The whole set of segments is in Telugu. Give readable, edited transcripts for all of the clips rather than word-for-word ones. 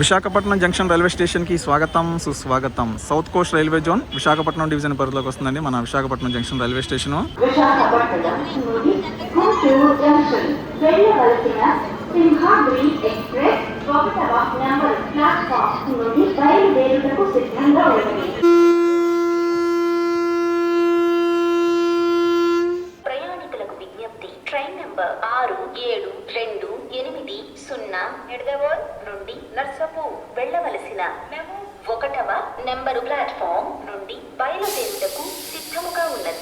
విశాఖపట్నం జంక్షన్ రైల్వే స్టేషన్కి స్వాగతం సుస్వాగతం. South Coast railway zone Visakhapatnam division పరిధిలోకి వస్తుందండి మన విశాఖపట్నం జంక్షన్ రైల్వే స్టేషను. ప్రయాణికులకు విజ్ఞప్తి, ట్రైన్ నెంబర్ 6720 నుండి నర్సాపూర్ వెళ్ళవలసిన మేము 1వ నెంబరు ప్లాట్ఫామ్ నుండి బయలుదేరుటకు సిద్ధముగా ఉన్నది.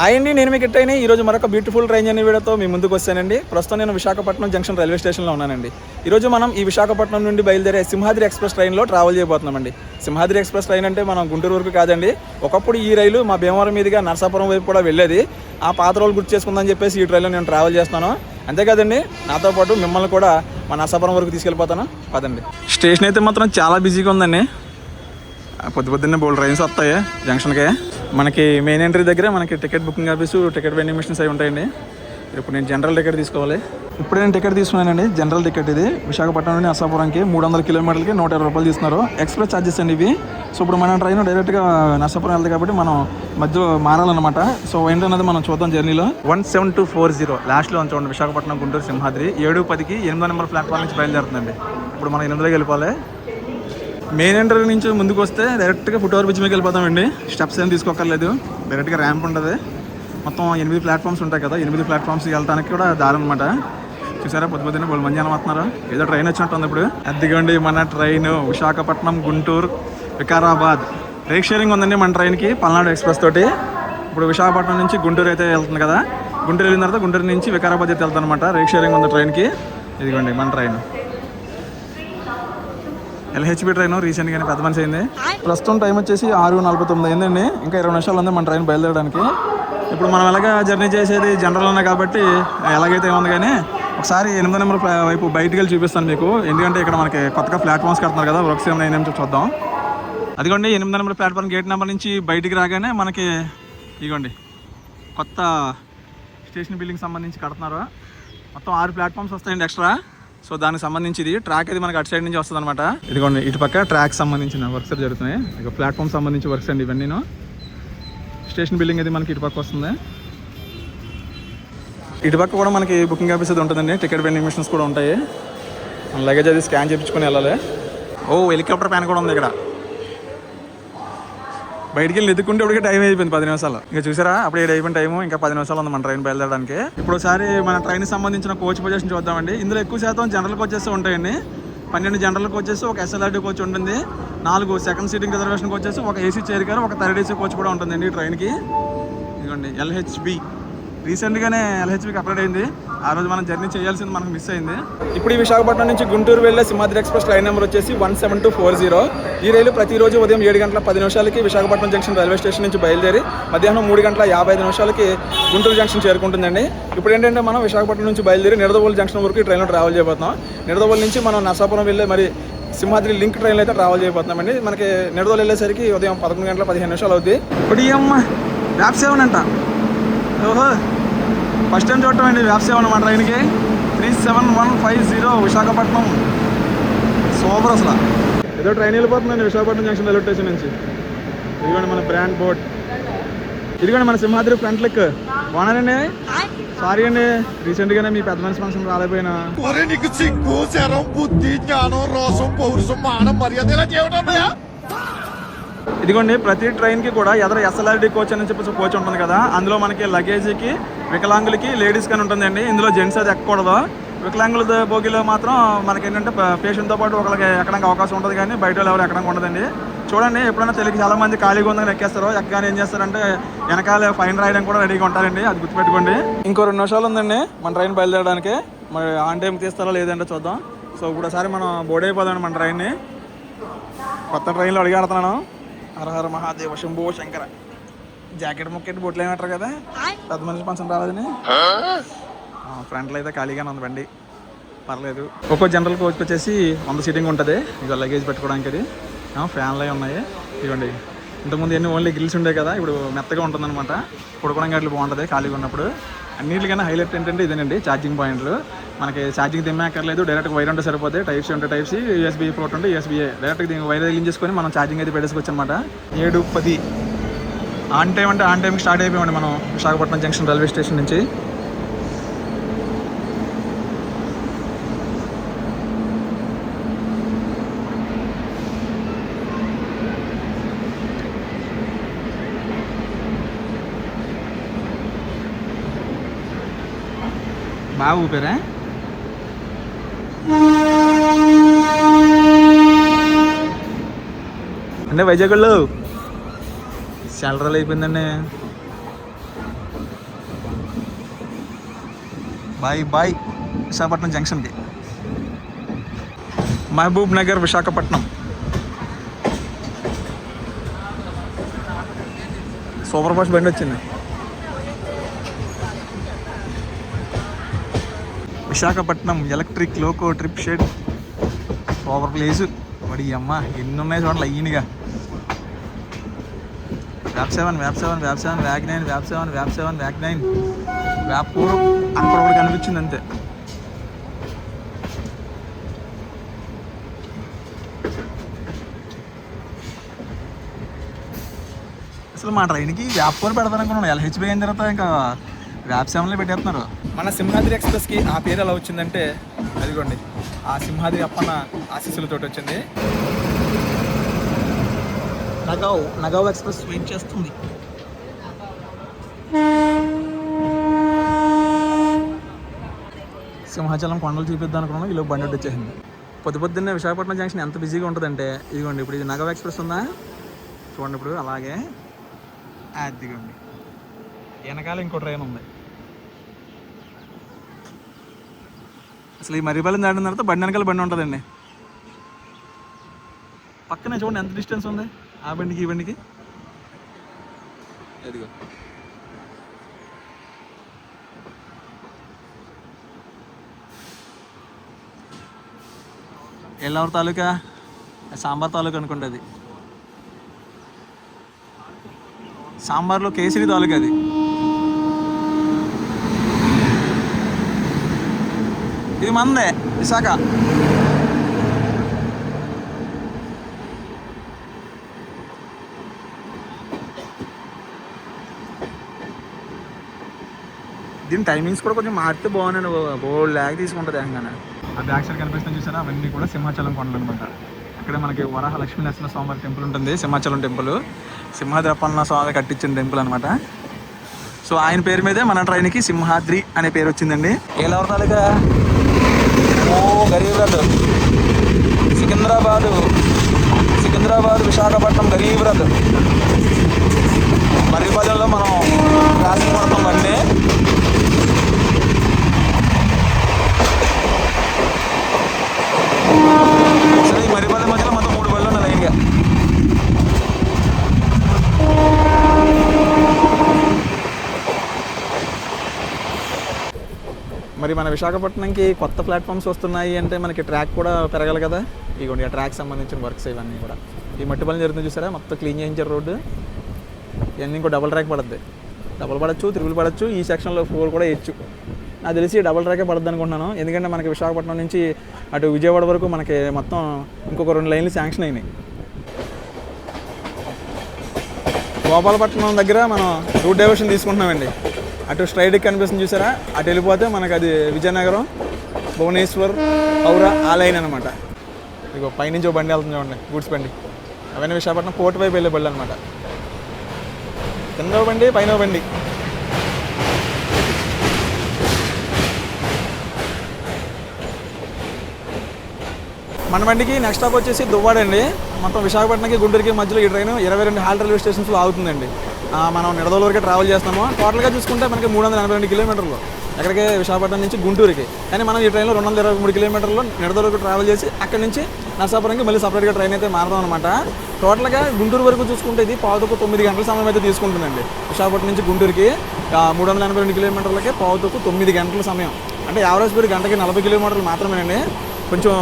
అయ్యండి, నేను మీకు ఎట్టయినా ఈరోజు మరొక బ్యూటిఫుల్ ట్రైన్ జర్నీ వీడియోతో మీ ముందుకు వచ్చానండి. ప్రస్తుతం నేను విశాఖపట్నం జంక్షన్ రైల్వే స్టేషన్లో ఉన్నానండి. ఈరోజు మనం ఈ విశాఖపట్నం నుండి బయలుదేరే సింహాద్రి ఎక్స్ప్రెస్ ట్రైన్లో ట్రావెల్ చేయబోతున్నామండి. సింహాద్రి ఎక్స్ప్రెస్ ట్రైన్ అంటే మనం గుంటూరు వరకు కాదండి. ఒకప్పుడు ఈ రైలు మా భీమవరం మీదుగా నరసాపురం వైపు కూడా వెళ్ళేది. ఆ పాత రోజులు గుర్తు చేసుకుందని చెప్పేసి ఈ ట్రైన్లో నేను ట్రావెల్ చేస్తున్నాను. అంతేకాదండి, నాతో పాటు మిమ్మల్ని కూడా మా నరసాపురం వరకు తీసుకెళ్ళిపోతాను పదండి. స్టేషన్ అయితే మాత్రం చాలా బిజీగా ఉందండి. పొద్దున్నే బోల్డ్ ట్రైన్స్ వస్తాయి జంక్షన్కి. మనకి మెయిన్ ఎంట్రీ దగ్గర మనకి ticket booking office, ticket vending machines అవి ఉంటాయండి. ఇప్పుడు నేను జనరల్ టికెట్ తీసుకోవాలి. ఇప్పుడు నేను టికెట్ తీసుకున్నానండి. జనరల్ టికెట్ ఇది. విశాఖపట్నం నుండి నరసాపురంకి 300 కిలోమీటర్లకి 120 రూపాయలు తీస్తున్నారు. ఎక్స్ప్రెస్ ఛార్జెస్ అండి ఇవి. సో ఇప్పుడు మన ట్రైన్ డైరెక్ట్గా నరసాపురం వెళ్తాయి కాబట్టి మనం మధ్యలో మారాలన్నమాట. సో ఏంటన్నది మనం చూద్దాం జర్నీలో. 17240 లాస్ట్లో చూడండి, విశాఖపట్నం గుంటూరు సింహాద్రి 7:10కి 8వ నెంబర్ ప్లాట్ఫామ్ నుంచి బయలుదేరుతుందండి. ఇప్పుడు మనం 8లోకి వెళ్ళిపోవాలి. మెయిన్ ఎంట్రీ నుంచి ముందుకు వస్తే డైరెక్ట్గా ఫుట్ ఓవర్ బ్రిడ్జ్ మీకు వెళ్ళిపోతామండి. స్టెప్స్ ఏం తీసుకోకర్లేదు, డైరెక్ట్గా ర్యాంప్ ఉంటుంది. మొత్తం 8 ప్లాట్ఫామ్స్ ఉంటాయి కదా, 8 ప్లాట్ఫామ్స్ వెళ్ళడానికి కూడా దారి అనమాట. చూసారా, పొద్దున వాళ్ళు మంది వస్తున్నారు. ఏదో ట్రైన్ వచ్చినట్టు ఉంది ఇప్పుడు. అదిగోండి మన train Visakhapatnam Guntur Vikarabad. Rake sharing ఉందండి మన ట్రైన్కి పల్నాడు ఎక్స్ప్రెస్ తోటి. ఇప్పుడు విశాఖపట్నం నుంచి గుంటూరు అయితే వెళ్తుంది కదా, గుంటూరు వెళ్ళిన తర్వాత గుంటూరు నుంచి వికారాబాద్ అయితే వెళ్తాను అనమాట. రేక్ షేరింగ్ ఉంది ట్రైన్కి. ఇదిగోండి మన ట్రైన్ LHB ట్రైన్ రీసెంట్గానే పెద్ద మనిషి అయింది. ప్రస్తుతం టైం వచ్చేసి 6:49 అయిందండి. ఇంకా 20 నిమిషాలు ఉంది మన ట్రైన్ బయలుదేరడానికి. ఇప్పుడు మనం ఎలాగా జర్నీ చేసేది జనరల్ ఉన్నాయి కాబట్టి ఎలాగైతే ఉంది, కానీ ఒకసారి 8వ నెంబర్ వైపు బయటికి వెళ్ళి చూపిస్తాను మీకు. ఎందుకంటే ఇక్కడ మనకి కొత్తగా ప్లాట్ఫామ్స్ కడుతున్నారు కదా, వర్క్స్ ఏమైనా ఏమేమి చూద్దాం. అదిగోండి 8వ నెంబర్ ప్లాట్ఫామ్ గేట్ నెంబర్ నుంచి బయటికి రాగానే మనకి ఇదిగోండి కొత్త స్టేషన్ బిల్డింగ్ సంబంధించి కడుతున్నారు. మొత్తం 6 ప్లాట్ఫామ్స్ వస్తాయండి ఎక్స్ట్రా. సో దానికి సంబంధించి ఇది ట్రాక్ అది మనకి అటు సైడ్ నుంచి వస్తుంది అనమాట. ఇదిగోండి ఇటు పక్క ట్రాక్ సంబంధించిన వర్క్స్ జరుగుతున్నాయి. ఇక ప్లాట్ఫామ్ సంబంధించి వర్క్స్ అండి ఇవన్నీ. స్టేషన్ బిల్డింగ్ అది మనకి ఇటు పక్క వస్తుంది. ఇటు పక్క కూడా మనకి బుకింగ్ ఆఫీస్ అది ఉంటుందండి. టికెట్ వెండింగ్ మిషన్స్ కూడా ఉంటాయి. మన లగేజ్ అది స్కాన్ చేయించుకొని వెళ్ళాలి. హెలికాప్టర్ ప్యాన్ కూడా ఉంది ఇక్కడ. బయటికి వెళ్ళి ఎదుక్కుంటే ఇప్పటికే టైం అయిపోయింది 10 నిమిషాలు. ఇంకా చూసారా, అప్పుడు 7 అయిపోయిన టైము. ఇంకా 10 నిమిషాలు ఉంది మన ట్రైన్ బయలుదేరడానికి. ఇప్పుడు ఒకసారి మన ట్రైన్ సంబంధించిన కోచ్ పొజిషన్ చూద్దామండి. ఇందులో ఎక్కువ శాతం జనరల్ కోచెస్ ఉంటాయండి. 12 జనరల్ కోచెస్, ఒక SLRD కోచ్ ఉంటుంది, 4 సెకండ్ సీటింగ్ రిజర్వేషన్ కోచెస్, ఒక AC చైర్ కారు, ఒక థర్డ్ AC కోచ్ కూడా ఉంటుందండి ఈ ట్రైన్కి. ఇదిగోండి LHB. రీసెంట్గానే LHBకి అప్లోడ్ అయింది. ఆ రోజు మనం జర్నీ చేయాల్సింది మనకు మిస్ అయింది. ఇప్పుడు ఈ విశాఖపట్నం నుంచి గుంటూరు వెళ్ళే సింహాద్రి ఎక్స్ప్రెస్ ట్రైన్ నెంబర్ వచ్చేసి 17240. ఈ రైలు ప్రతిరోజు ఉదయం 7:10 విశాఖపట్నం జంక్షన్ రైల్వే స్టేషన్ నుంచి బయలుదేరి మధ్యాహ్నం 3:55 గుంటూరు జంక్షన్ చేరుకుంటుందండి. ఇప్పుడు ఏంటంటే మనం విశాఖపట్నం నుంచి బయలుదేరి నిడదవోలు జంక్షన్ వరకు ఈ ట్రైన్లో ట్రావెల్ చేయబోతున్నాం. నిడదవోలు నుంచి మనం నరసాపురం వెళ్ళే మరి సింహాద్రి లింక్ ట్రైన్లో అయితే ట్రావెల్ చేయబోతున్నామండి. మనకి నిడదవోలు వెళ్ళేసరికి ఉదయం 11:15 అవుతుంది. ఇప్పుడు ఈ అమ్మ వ్యాప్ సెవెన్ అంట. ఓహో, ఫస్ట్ టైం చూడటం అండి వ్యాప్ సెవెన్ మన ట్రైన్కి. 37150 విశాఖపట్నం. సూపర్ అసలు. ఏదో ట్రైన్ వెళ్ళిపోతుందండి విశాఖపట్నం జంక్షన్ రైల్వే స్టేషన్ నుంచి. ఇదిగోండి మన బ్రాండ్ బోర్డ్. ఇదిగోండి మన సింహాద్రి ఫ్రంట్ లెక్. బాగున్నారండి? సారీ అండి, రీసెంట్గానే మీ పెద్ద మనిషి ఫంక్షన్ రాలేకపోయినా. ఇదిగోండి ప్రతి ట్రైన్కి కూడా ఎదురు SLRD కోచ్ అని చెప్పేసి కోచ్ ఉంటుంది కదా, అందులో మనకి లగేజ్కి, వికలాంగులకి, లేడీస్ కానీ ఉంటుందండి. ఇందులో జెంట్స్ అది ఎక్కకూడదు. వికలాంగుల బోగిలో మాత్రం మనకి ఏంటంటే పేషెంట్తో పాటు ఒకరికి ఎక్కడానికి అవకాశం ఉంటుంది, కానీ బయట ఎవరు ఎక్కడానికి ఉండదండి. చూడండి, ఎప్పుడైనా తెలియక చాలా మంది ఖాళీగా ఉందని ఎక్కేస్తారు. ఎక్కగానే ఏం చేస్తారంటే వెనకాల ఫైన్ రాయడం కూడా రెడీగా ఉంటారండి. అది గుర్తుపెట్టుకోండి. ఇంకో 2 నిమిషాలు ఉందండి మన ట్రైన్ బయలుదేరడానికి. మరి ఆన్ టైం తీస్తారో లేదంటే చూద్దాం. సో ఇప్పుడు ఒకసారి మనం బోర్డు అయిపోదామండి మన ట్రైన్ని. కొత్త ట్రైన్లో అడిగాడుతున్నాను. హరహర మహాదేవ శంభో శంకర. జాకెట్ ముక్కెట్ బొట్లు ఏమంటారు కదా, పెద్ద మనిషి ఫంక్షన్ రాలేదని. ఫ్రంట్లో అయితే ఖాళీగానే ఉంది బండి, పర్లేదు. ఒక్కో జనరల్ కోచ్కి వచ్చేసి 100 సీటింగ్ ఉంటుంది. ఇక లగేజ్ పెట్టుకోవడానికి. అది ఫ్యాన్లు అవి ఉన్నాయి. ఇవ్వండి ఇంతకుముందు ఎన్ని ఓన్లీ గ్రిల్స్ ఉండే కదా, ఇప్పుడు మెత్తగా ఉంటుందన్నమాట. పడుకోవడం గట్లు బాగుంటుంది ఖాళీగా ఉన్నప్పుడు. అన్నిటికన్నా హైలైట్ ఏంటంటే ఇదేనండి ఛార్జింగ్ పాయింట్లు. మనకి ఛార్జింగ్ తిమ్మక్కర్లేదు, డైరెక్ట్గా వైర్ ఉంటే సరిపోతే. టైప్ సి ఉంటే టైప్ సి, యూఎస్బీ పోర్ట్ ఉంటే యూఎస్బీఏ. డైరెక్ట్గా దీనికి వైర్ తగిలించేసుకొని మనం ఛార్జింగ్ అయితే పెట్టేసుకోవచ్చు అనమాట. 7:10 ఆన్ టైం అంటే ఆన్ టైంకి స్టార్ట్ అయిపోయామండి మనం విశాఖపట్నం జంక్షన్ రైల్వే స్టేషన్ నుంచి. బాగా ఊపారా? అంటే వైజాగ్లో చాలా రోజులు అయిపోయిందండి. బాయ్ బాయ్ విశాఖపట్నం జంక్షన్కి. మహబూబ్ నగర్ విశాఖపట్నం. సూపర్ ఫాస్ట్ బండి వచ్చింది. Visakhapatnam electric loco trip shed. Super place. మరి అమ్మ ఎన్ని ఉన్నాయి చూడండి లైన్గా. వ్యాప్ 7, వ్యాప్ 7, వ్యాప్ 7, వ్యాగ్ 9, వ్యాప్ 7, వ్యాప్ 7, వ్యాగ్ 9, వ్యాప్ 4 అక్కడ ఒకటి కనిపించింది అంతే. అసలు మా ట్రైన్కి వ్యాప్ 4 పెడతాను అనుకున్నాను. LHB అయిన తర్వాత ఇంకా వ్యాప్ 7లో పెట్టేస్తున్నారు. మన సింహాద్రి ఎక్స్ప్రెస్కి ఆ పేరు ఎలా వచ్చిందంటే అదిగోండి, ఆ సింహాద్రి అప్పన్న ఆశీస్సులతో వచ్చింది. నగావ్ ఎక్స్ప్రెస్ వెయిట్ చేస్తుంది. సింహాచలం కొండలు చూపిద్దాం అనుకున్నాను, ఈలో బండి వచ్చేసింది. పొద్దున్నే విశాఖపట్నం జంక్షన్ ఎంత బిజీగా ఉంటుందంటే ఇదిగోండి, ఇప్పుడు ఇది నగావ్ ఎక్స్ప్రెస్ ఉందా చూడండి. ఇప్పుడు అలాగే అదిగోండి వెనకాల ఇంకో ట్రైన్ ఉంది. అసలు ఈ మర్రిపాలెం దాటిన తర్వాత బండి వెనకాల బండి ఉంటుందండి. పక్కనే చూడండి ఎంత డిస్టెన్స్ ఉంది ఆ బండికి ఈ బండికి. అదిగో ఎల్లవరి తాలూకా, సాంబార్ తాలూకా అనుకుంటుంది. సాంబార్లో కేసరి తాలూకా అది. ఇది మందే విశాఖ. దీని టైమింగ్స్ కూడా కొంచెం మారితే బాగున్నాను. బోల్డ్ ల్యాగ్ తీసుకుంటుంది ఏకంగానే. ఆ బ్యాక్ సైడ్ కనిపిస్తుంది చూసారా, అవన్నీ కూడా సింహాచలం కొండలు అనమాట. అక్కడ మనకి వరాహ లక్ష్మీ నరసింహ స్వామి టెంపుల్ ఉంటుంది, సింహాచలం టెంపుల్. సింహాద్రి అప్పన్న స్వామి కట్టించిన టెంపుల్ అనమాట. సో ఆయన పేరు మీదే మన ట్రైన్కి సింహాద్రి అనే పేరు వచ్చిందండి. ఏలవరి తాలూకా గరీబ్ రథ్. సికింద్రాబాద్ విశాఖపట్నం గరీబ్ రథ్. మర్రిపాలెంలో మనం క్రాసింగ్ పడతాం బండి. సరే ఈ మర్రిపాలెం మధ్యలో మొత్తం 3 బళ్ళు ఉన్నాయి లైన్గా. మరి మన విశాఖపట్నంకి కొత్త ప్లాట్ఫామ్స్ వస్తున్నాయి అంటే మనకి ట్రాక్ కూడా పెరగాలి కదా. ఇదిగోండి ఆ ట్రాక్ సంబంధించిన వర్క్స్ ఇవన్నీ కూడా. ఈ మట్టి పనులు జరుగుతుంది చూసారా, మొత్తం క్లీన్ చేయించారు రోడ్డు. ఇవన్నీ ఇంకో డబుల్ ట్రాక్ పడుద్ది. డబుల్ పడచ్చు, త్రిబుల్ పడచ్చు. ఈ సెక్షన్లో 4 కూడా వేయచ్చు. నాకు తెలిసి డబుల్ ట్రాకే పడుద్ది అనుకుంటున్నాను. ఎందుకంటే మనకి విశాఖపట్నం నుంచి అటు విజయవాడ వరకు మనకి మొత్తం ఇంకొక 2 లైన్లు శాంక్షన్ అయినాయి. గోపాలపట్నం దగ్గర మనం రూట్ డైవర్షన్ తీసుకుంటున్నామండి. అటు స్ట్రైట్కి కనిపిస్తుంది చూసారా, అటు వెళ్ళిపోతే మనకు అది విజయనగరం, భువనేశ్వర్, హౌరా ఆ లైన్ అనమాట. ఇగో పైనుంచి ఒక బండి వెళ్తుంది చూడండి, గూడ్స్ బండి. అవన్నీ విశాఖపట్నం పోర్ట్ వైపు వెళ్ళే బండి అనమాట. కింద బండి, పైన బండి. మన బండికి నెక్స్ట్ స్టాప్ వచ్చేసి దువ్వాడ అండి. మొత్తం విశాఖపట్నంకి గుంటూరుకి మధ్యలో ఈ ట్రైన్ 22 హాల్ట్ రైల్వే స్టేషన్స్లో ఆగుతుందండి. మనం నిడదోలు వరకే ట్రావెల్ చేస్తాము. టోటల్గా చూసుకుంటే మనకి 382 కిలోమీటర్లు ఎక్కడికి, విశాఖపట్నం నుంచి గుంటూరుకి. కానీ మనం ఈ ట్రైన్లో 223 కిలోమీటర్లు నిడదోలు వరకు ట్రావెల్ చేసి అక్కడి నుంచి నర్సాపురంకి మళ్ళీ సపరేట్గా ట్రైన్ అయితే మారదాం అనమాట. టోటల్గా గుంటూరు వరకు చూసుకుంటే ఇది పావుతకు 9 గంటల సమయం అయితే తీసుకుంటుందండి. విశాఖపట్నం నుంచి గుంటూరుకి 382 కిలోమీటర్లకి పావుతకు 9 గంటల సమయం. అంటే యావరేజ్ స్పీడ్ గంటకి 40 కిలోమీటర్లు మాత్రమేనండి. కొంచెం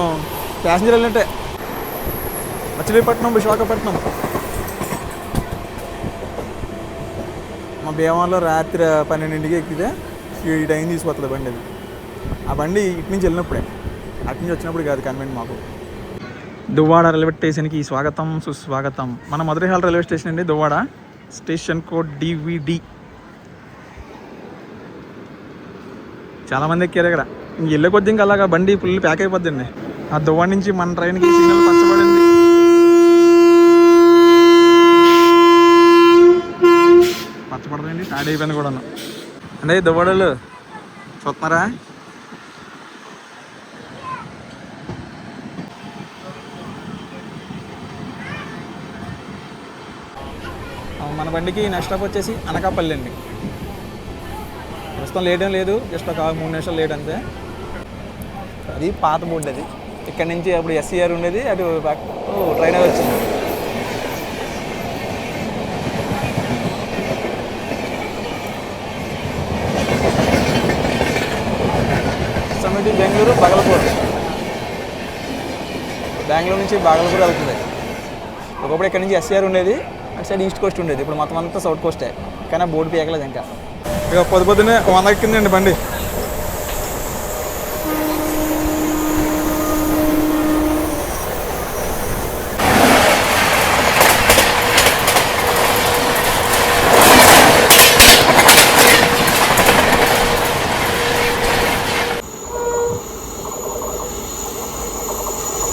ప్యాసింజర్ వెళ్ళినట్టే. మచిలీపట్నం విశాఖపట్నం మా భీమవరంలో రాత్రి 12ంటికి ఎక్కితే ఈ టైం తీసుకొస్తుంది బండి అది. ఆ బండి ఇటు నుంచి వెళ్ళినప్పుడే, అటు నుంచి వచ్చినప్పుడు కాదు కన్వెంట్ మాకు. దువ్వాడ రైల్వే స్టేషన్కి స్వాగతం సుస్వాగతం. మన మధురై హాల్ రైల్వే స్టేషన్ అండి దువ్వాడ. Station code DVD. చాలామంది ఎక్కారు ఇక్కడ. ఇంక వెళ్ళే కొద్ది ఇంకా అలాగా బండి ఫుల్ ప్యాక్ అయిపోద్దండి. ఆ దువ్వాడ నుంచి మన ట్రైన్కి సిగ్నల్ పచ్చబడింది. పచ్చబడదండి, స్టార్ట్ అయిపోయింది కూడాను. అంటే దువ్వాడలు చూస్తున్నారా? మన బండికి నెక్స్ట్ స్టాప్ వచ్చేసి అనకాపల్లి అండి. ప్రస్తుతం లేట్ ఏం లేదు, జస్ట్ ఒక 3 నిమిషాలు లేట్ అంతే. అది పాత బోర్డు. అది ఇక్కడ నుంచి అప్పుడు SCR ఉండేది, అటు ట్రైన్ అది వచ్చింది. సమిటి బెంగళూరు బాగలపూర్. బెంగళూరు నుంచి బాగలపూర్ వెళ్తుంది. ఒకప్పుడు ఇక్కడ నుంచి SCR ఉండేది, అటు సైడ్ ఈస్ట్ కోస్ట్ ఉండేది. ఇప్పుడు మొత్తం అంతా సౌత్ కోస్టే, కానీ ఆ బోర్డు పీకలేదు ఇంకా. ఇక పొద్దున్నే 100 ఎక్కిందండి బండి.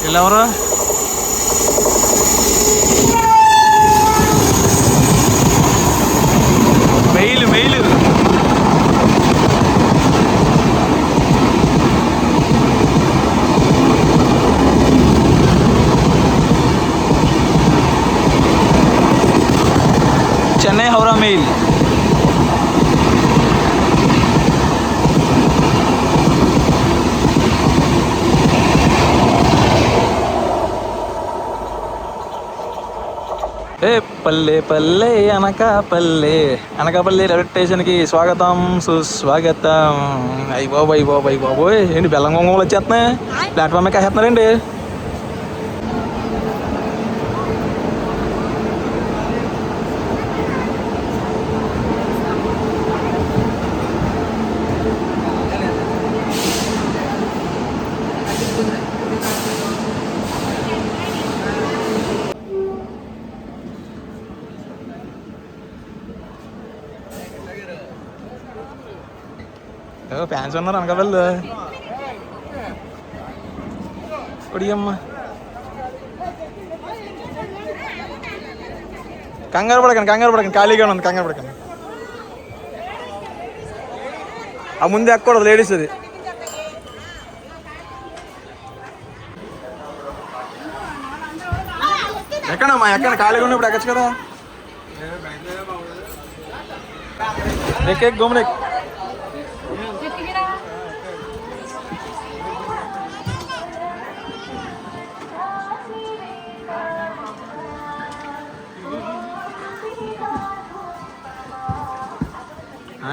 వీళ్ళెవరు? Mail Chennai Howrah mail. పల్లె పల్లె అనకాపల్లి. అనకాపల్లి రైల్వే స్టేషన్కి స్వాగతం సుస్వాగతం. అయ్యి బాబోయ్ ఏంటి బెల్లం గొంగలు వచ్చేస్తున్నాయి, ప్లాట్ఫామ్ మీద కాసేస్తున్నారండి. ఫ్యాన్స్ ఉన్నారు అనకాపల్లి. ఒడియమ్మ కంగారు పడకండి, ఖాళీగానే ఉంది, కంగారు పడకండి. ఆ ముందే ఎక్కకూడదు, లేడీస్ అది. ఎక్కడమ్మా ఎక్కడ ఖాళీగా ఉన్నప్పుడు ఎక్కచ్చు కదా. ఎక్కే గోములు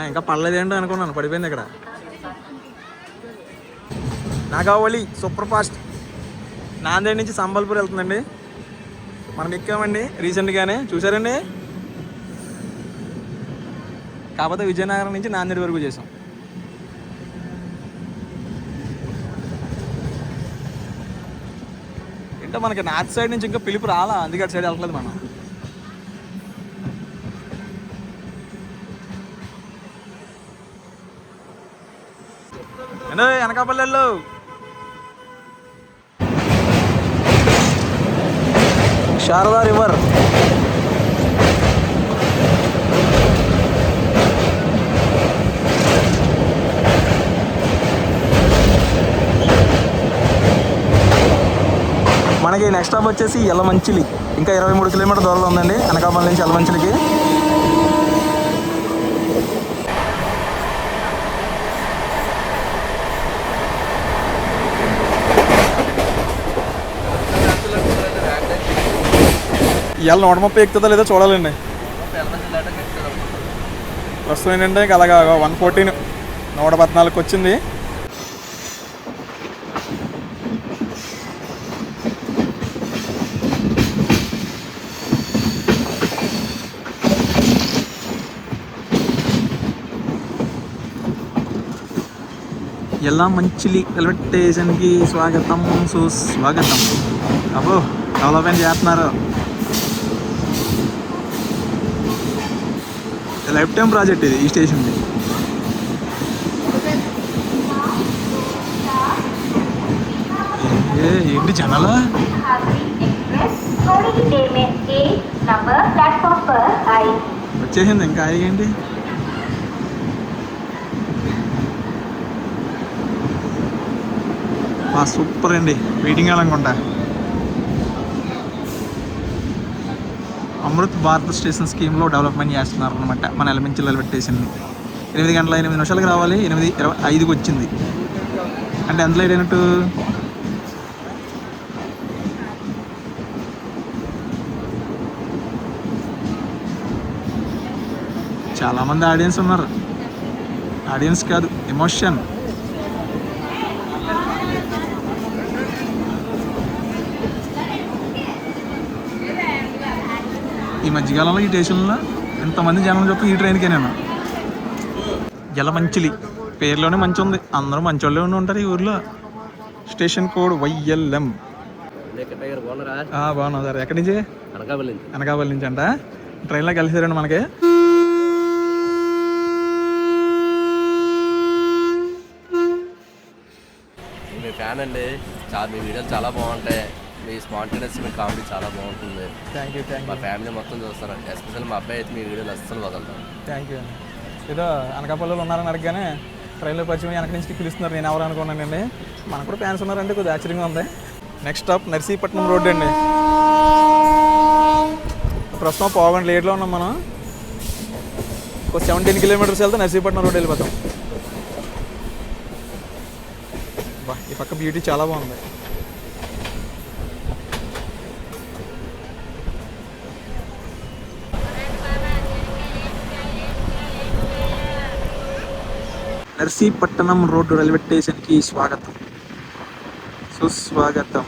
ఇంకా పడలేదేంటో అనుకున్నాను, పడిపోయింది ఇక్కడ. నాగావళి సూపర్ ఫాస్ట్ నాందేడ్ నుంచి సంబల్పూర్ వెళ్తుందండి. మనం ఎక్కామండి రీసెంట్గానే, చూసారండి. కాకపోతే విజయనగరం నుంచి నాందేడ్ వరకు చేసాం. ఏంటో మనకి నార్త్ సైడ్ నుంచి ఇంకా పిలుపు రాలా, అందుకే అటు సైడ్ వెళ్ళట్లేదు మనం. అనకాపల్లెల్లో శారదా రివర్. మనకి నెక్స్ట్ స్టాప్ వచ్చేసి యలమంచిలి. ఇంకా 23 కిలోమీటర్ దూరంలో ఉందండి అనకాపల్లి నుంచి యలమంచిలికి. ఇవాళ 130 ఎక్కుతుందా లేదో చూడాలండి. ప్రస్తుతం ఏంటంటే అలాగా 114 114కి వచ్చింది. యలమంచిలి రైల్వే స్టేషన్కి స్వాగతం సుస్వాగతం. అబ్బో డెవలప్మెంట్ చేస్తున్నారు. లైఫ్ టైం ప్రాజెక్ట్ ఇది, ఈ స్టేషన్ది. ఏంటి జనాలా? వచ్చేసింది ఇంకా ఏంటి? సూపర్ అండి, వెయిటింగ్ అనుకుంటా. అమృత్ భారత్ స్టేషన్ స్కీమ్లో డెవలప్మెంట్ చేస్తున్నారు అనమాట మన యలమంచిలి రైల్వే స్టేషన్ని. 8 గంటల 8 నిమిషాలకు రావాలి, 8:25కి వచ్చింది. అంటే ఎంత లేట్ అయినట్టు? చాలామంది ఆడియన్స్ ఉన్నారు. ఆడియన్స్ కాదు, ఎమోషన్. ఈ మధ్యకాలంలో ఈ స్టేషన్లో ఎంతమంది జనం చెప్పి ఈ ట్రైన్కే నేను. యలమంచిలి పేరులోనే మంచి ఉంది, అందరూ మంచి వాళ్ళే ఉండి ఉంటారు ఈ ఊర్లో. Station code YLM. బాగున్నావు సార్. ఎక్కడి నుంచి? అనకాపల్లి నుంచి అంట. ట్రైన్లో కలిసారండి మనకి. మీ ఫ్యాన్ అండి, మీ వీడియోలు చాలా బాగుంటాయి. మీ స్పాంటేనియస్, మీ కామెడీ చాలా బాగుంటుంది. Thank you. మా ఫ్యామిలీ మొత్తం చూస్తారు, ఎస్పెషల్ మా అబ్బాయి అయితే మీ వీడియోలు అస్సలు వదలతాం. థ్యాంక్ యూ అండి. ఏదో అనకాపల్లిలో ఉన్నారని అడగగానే ట్రైన్లో పరిచయం వెనక నుంచి పిలుస్తున్నారు. నేను ఎవరు అనుకున్నానండి. మనకు కూడా ఫ్యాన్స్ ఉన్నారంటే కొద్దిగా ఆశ్చర్యంగా ఉంది. నెక్స్ట్ స్టాప్ నర్సీపట్నం రోడ్ అండి. ప్రస్తుతం పావుగంట లేట్లో ఉన్నాం మనం. ఒక 17 కిలోమీటర్స్ వెళ్తే నర్సీపట్నం రోడ్ వెళ్ళిపోతాం. ఈ పక్క బ్యూటీ చాలా బాగుంది. నర్సీపట్నం రోడ్డు రైల్వే స్టేషన్కి స్వాగతం సుస్వాగతం.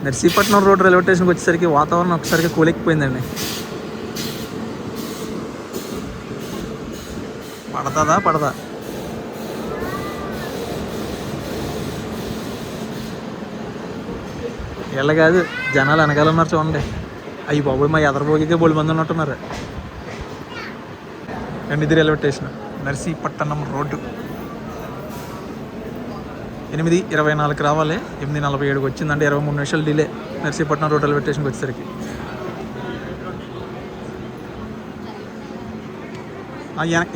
నర్సీపట్నం రోడ్డు రైల్వే స్టేషన్కి వచ్చేసరికి వాతావరణం ఒకసారిగా కూలెక్కిపోయిందండి. పడదా? వీళ్ళ కాదు, జనాలు వెనకాల ఉన్నారు చూడండి. అయ్యి బాబు, మా ఎదరబోగికే బోడి మంది ఉన్నట్టున్నారు. అండ్ ఇది రైల్వే స్టేషన్ నర్సీపట్నం రోడ్డు. 8:24కి రావాలి, 8:47కి వచ్చిందంటే 23 నిమిషాలు డిలే నర్సీపట్నం రోడ్ రైల్వే స్టేషన్కి వచ్చేసరికి.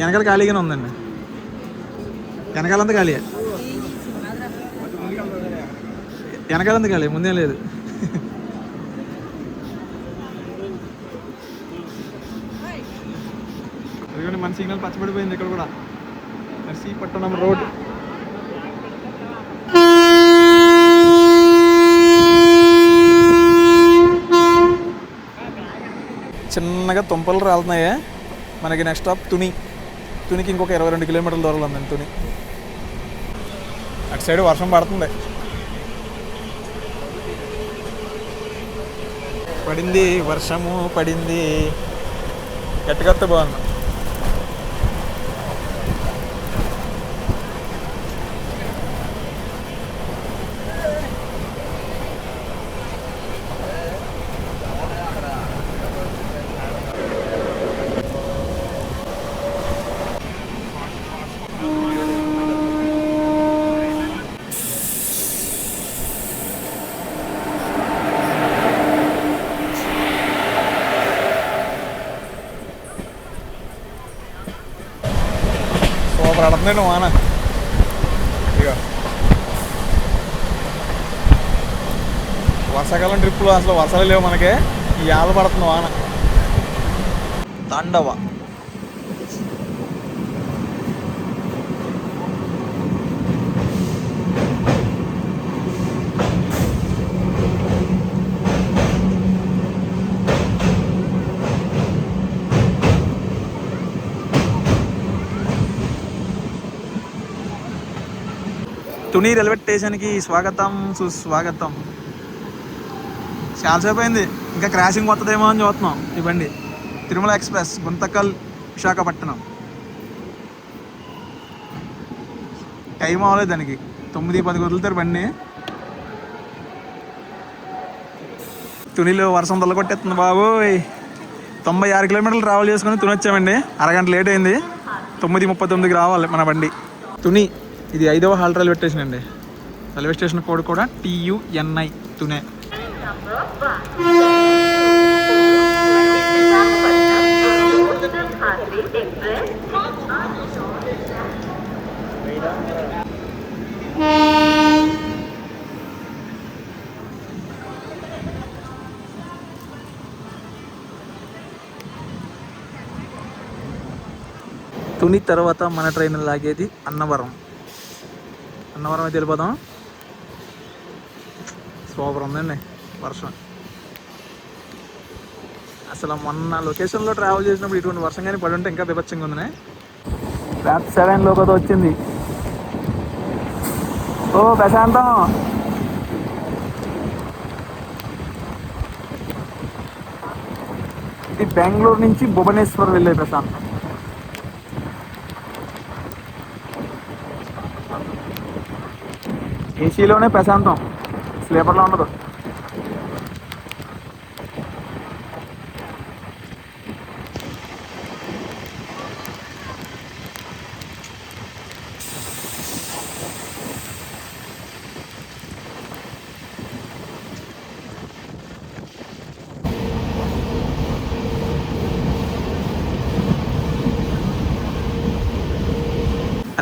వెనకాల ఖాళీగానే ఉందండి, వెనకాలంతా ఖాళీయే. వెనకాలంతా ఖాళీ, ముందేం లేదు. ఎందుకంటే మన సిగ్నల్ పచ్చబడిపోయింది ఇక్కడ కూడా. నర్సీపట్నం రోడ్. చిన్నగా తుంపలు రాలుతున్నాయే మనకి. నెక్స్ట్ స్టాప్ తునికి ఇంకొక 22 కిలోమీటర్ల దూరంలో ఉందండి తుని. అటు సైడ్ వర్షం పడుతుంది. పడింది వర్షము పడింది, గట్టిగా బాగుంది. పడుతుందండి వాన. ఇక వర్షాకాలం ట్రిప్పులు అసలు వర్షాలు లేవు మనకి. ఈ ఆల పడుతుంది వాన. తాండవ. తుని రైల్వే స్టేషన్కి స్వాగతం సుస్వాగతం. చాలాసేపు అయింది, ఇంకా క్రాసింగ్ వస్తుందేమో అని చూస్తున్నాం. ఈ బండి తిరుమల ఎక్స్ప్రెస్ గుంతకల్ విశాఖపట్నం. టైం అవ్వలేదు దానికి. 9:10 వదులుతారు బండి. తునిలో వర్షం కొట్టేస్తుంది బాబోయ్. 96 కిలోమీటర్లు ట్రావెల్ చేసుకుని తుని వచ్చామండి. అరగంట లేట్ అయింది. 9:39కి రావాలి మన బండి. తుని ఇది 5వ హాల్ట్ రైల్వే స్టేషన్ అండి. రైల్వే స్టేషన్ కోడ్ కూడా TUNI తునే. తుని తర్వాత మన ట్రైన్ లాగేది అన్నవరం. అన్నవరం అయితే వెళ్ళిపోదాం. సూపర్ ఉందండి వర్షం. అసలు మొన్న లొకేషన్లో ట్రావెల్ చేసినప్పుడు ఇటువంటి వర్షం కానీ పడి ఉంటే ఇంకా బీభత్సంగా ఉంది. ఫ్లాప్ 7లోకి వచ్చింది. ఓ ప్రశాంతం. ఇది బెంగళూరు నుంచి భువనేశ్వర్ వెళ్ళే ప్రశాంతం. ఏసీలోనే ప్రశాంతం, స్లీపర్లో ఉండదు.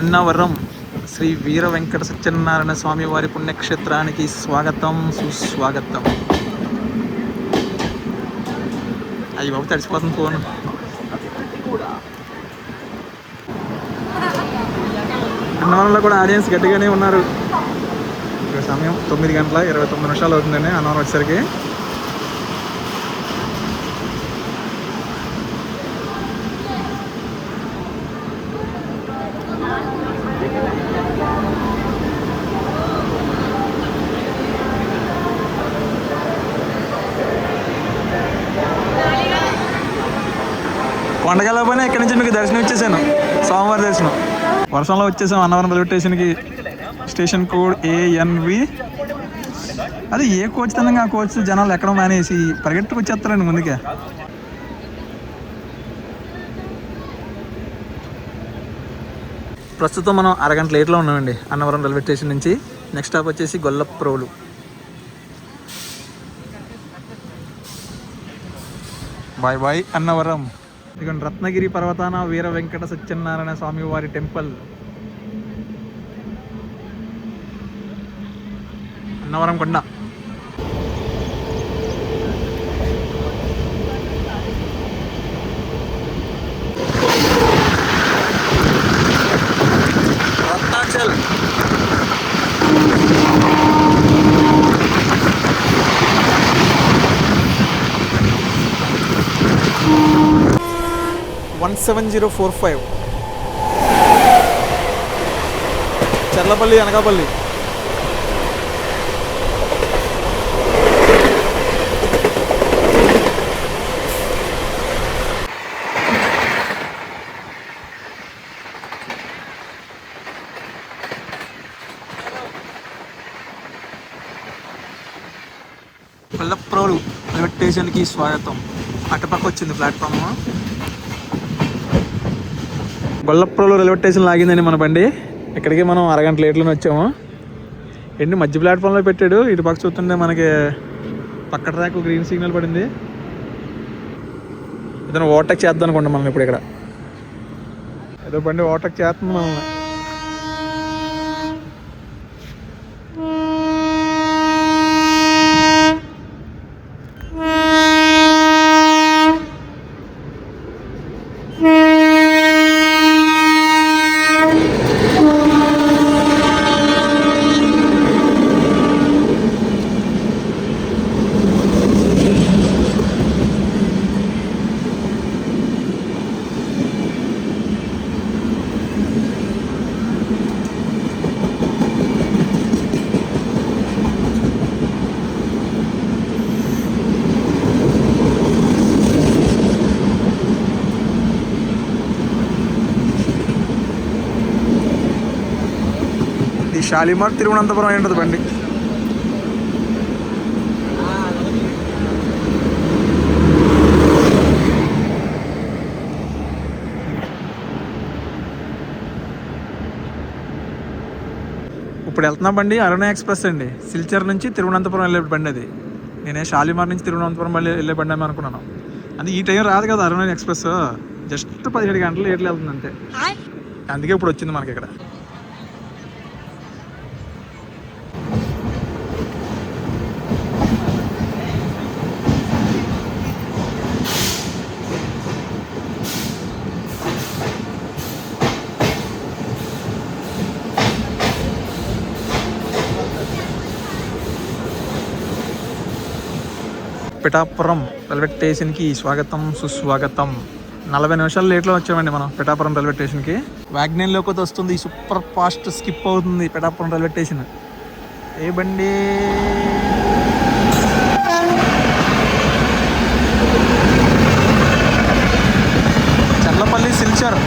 అన్నవరం శ్రీ వీర వెంకట సత్యనారాయణ స్వామి వారి పుణ్యక్షేత్రానికి స్వాగతం, సుస్వాగతం. అయ్యి బాబు తడిసిపోతుంది ఫోన్. అన్నవరంలో కూడా ఆడియన్స్ గట్టిగానే ఉన్నారు. ఇక్కడ సమయం 9:29 అవుతుందండి అన్నవరం వచ్చేసరికి. కొండగలపైన ఇక్కడి నుంచి మీకు దర్శనం ఇచ్చేసాను, సోమవారి దర్శనం. వర్షంలో వచ్చేసాం అన్నవరం రైల్వే స్టేషన్కి. Station code ANV. అది ఏ కోచ్ తినంగా ఆ కోచ్ జనాలు ఎక్కడో మానేసి పరిగెట్టుకు వచ్చేస్తారండి ముందుకే. ప్రస్తుతం మనం అరగంట లేట్లో ఉన్నామండి అన్నవరం రైల్వే స్టేషన్ నుంచి. నెక్స్ట్ స్టాప్ వచ్చేసి గొల్లప్రోలు. Bye bye Annavaram. ఇదిగోండి రత్నగిరి పర్వతాన వీర వెంకట సత్యనారాయణ స్వామి వారి టెంపుల్. అన్నవరం కొండ. రత్నాచల్. వన్ 7045 చర్లపల్లి అనకాపల్లి. గొల్లప్రోలు రైల్వే స్టేషన్కి స్వాగతం. అటుపక్క వచ్చింది ప్లాట్ఫామ్. గొల్లప్రోలు రైల్వే స్టేషన్ లాగిందండి మన బండి. ఇక్కడికి మనం అరగంట లేట్లోనే వచ్చాము. ఏంటి మధ్య ప్లాట్ఫామ్లో పెట్టాడు. ఇటు పక్క చూస్తుంటే మనకి పక్క ట్రాక్ గ్రీన్ సిగ్నల్ పడింది. ఏదైనా ఓవర్టేక్ చేద్దాం అనుకుంటాం మనం ఇప్పుడు. ఇక్కడ ఏదో బండి ఓవర్టేక్ చేస్తుంది మనల్ని. షాలిమార్ తిరువనంతపురం అయి ఉంటుంది బండి. ఇప్పుడు వెళ్తున్నా బండి అరుణ ఎక్స్ప్రెస్ అండి. సిల్చర్ నుంచి తిరువనంతపురం వెళ్ళే బండి అది. నేనే షాలిమార్ నుంచి తిరువనంతపురం వెళ్ళే బండి అని అనుకున్నాను. అది ఈ టైం రాదు కదా అరుణ ఎక్స్ప్రెస్, జస్ట్ 17 గంటలు లేట్లు వెళ్తుంది అంతే. అందుకే ఇప్పుడు వచ్చింది మనకి ఇక్కడ. పిఠాపురం రైల్వే స్టేషన్కి స్వాగతం సుస్వాగతం. 40 నిమిషాలు లేట్లో వచ్చామండి మనం పిఠాపురం రైల్వే స్టేషన్కి. వ్యాగ్నేన్లోకి వస్తుంది, సూపర్ ఫాస్ట్ స్కిప్ అవుతుంది పిఠాపురం రైల్వే స్టేషన్. ఏ బండి చల్లపల్లి సిల్చర్.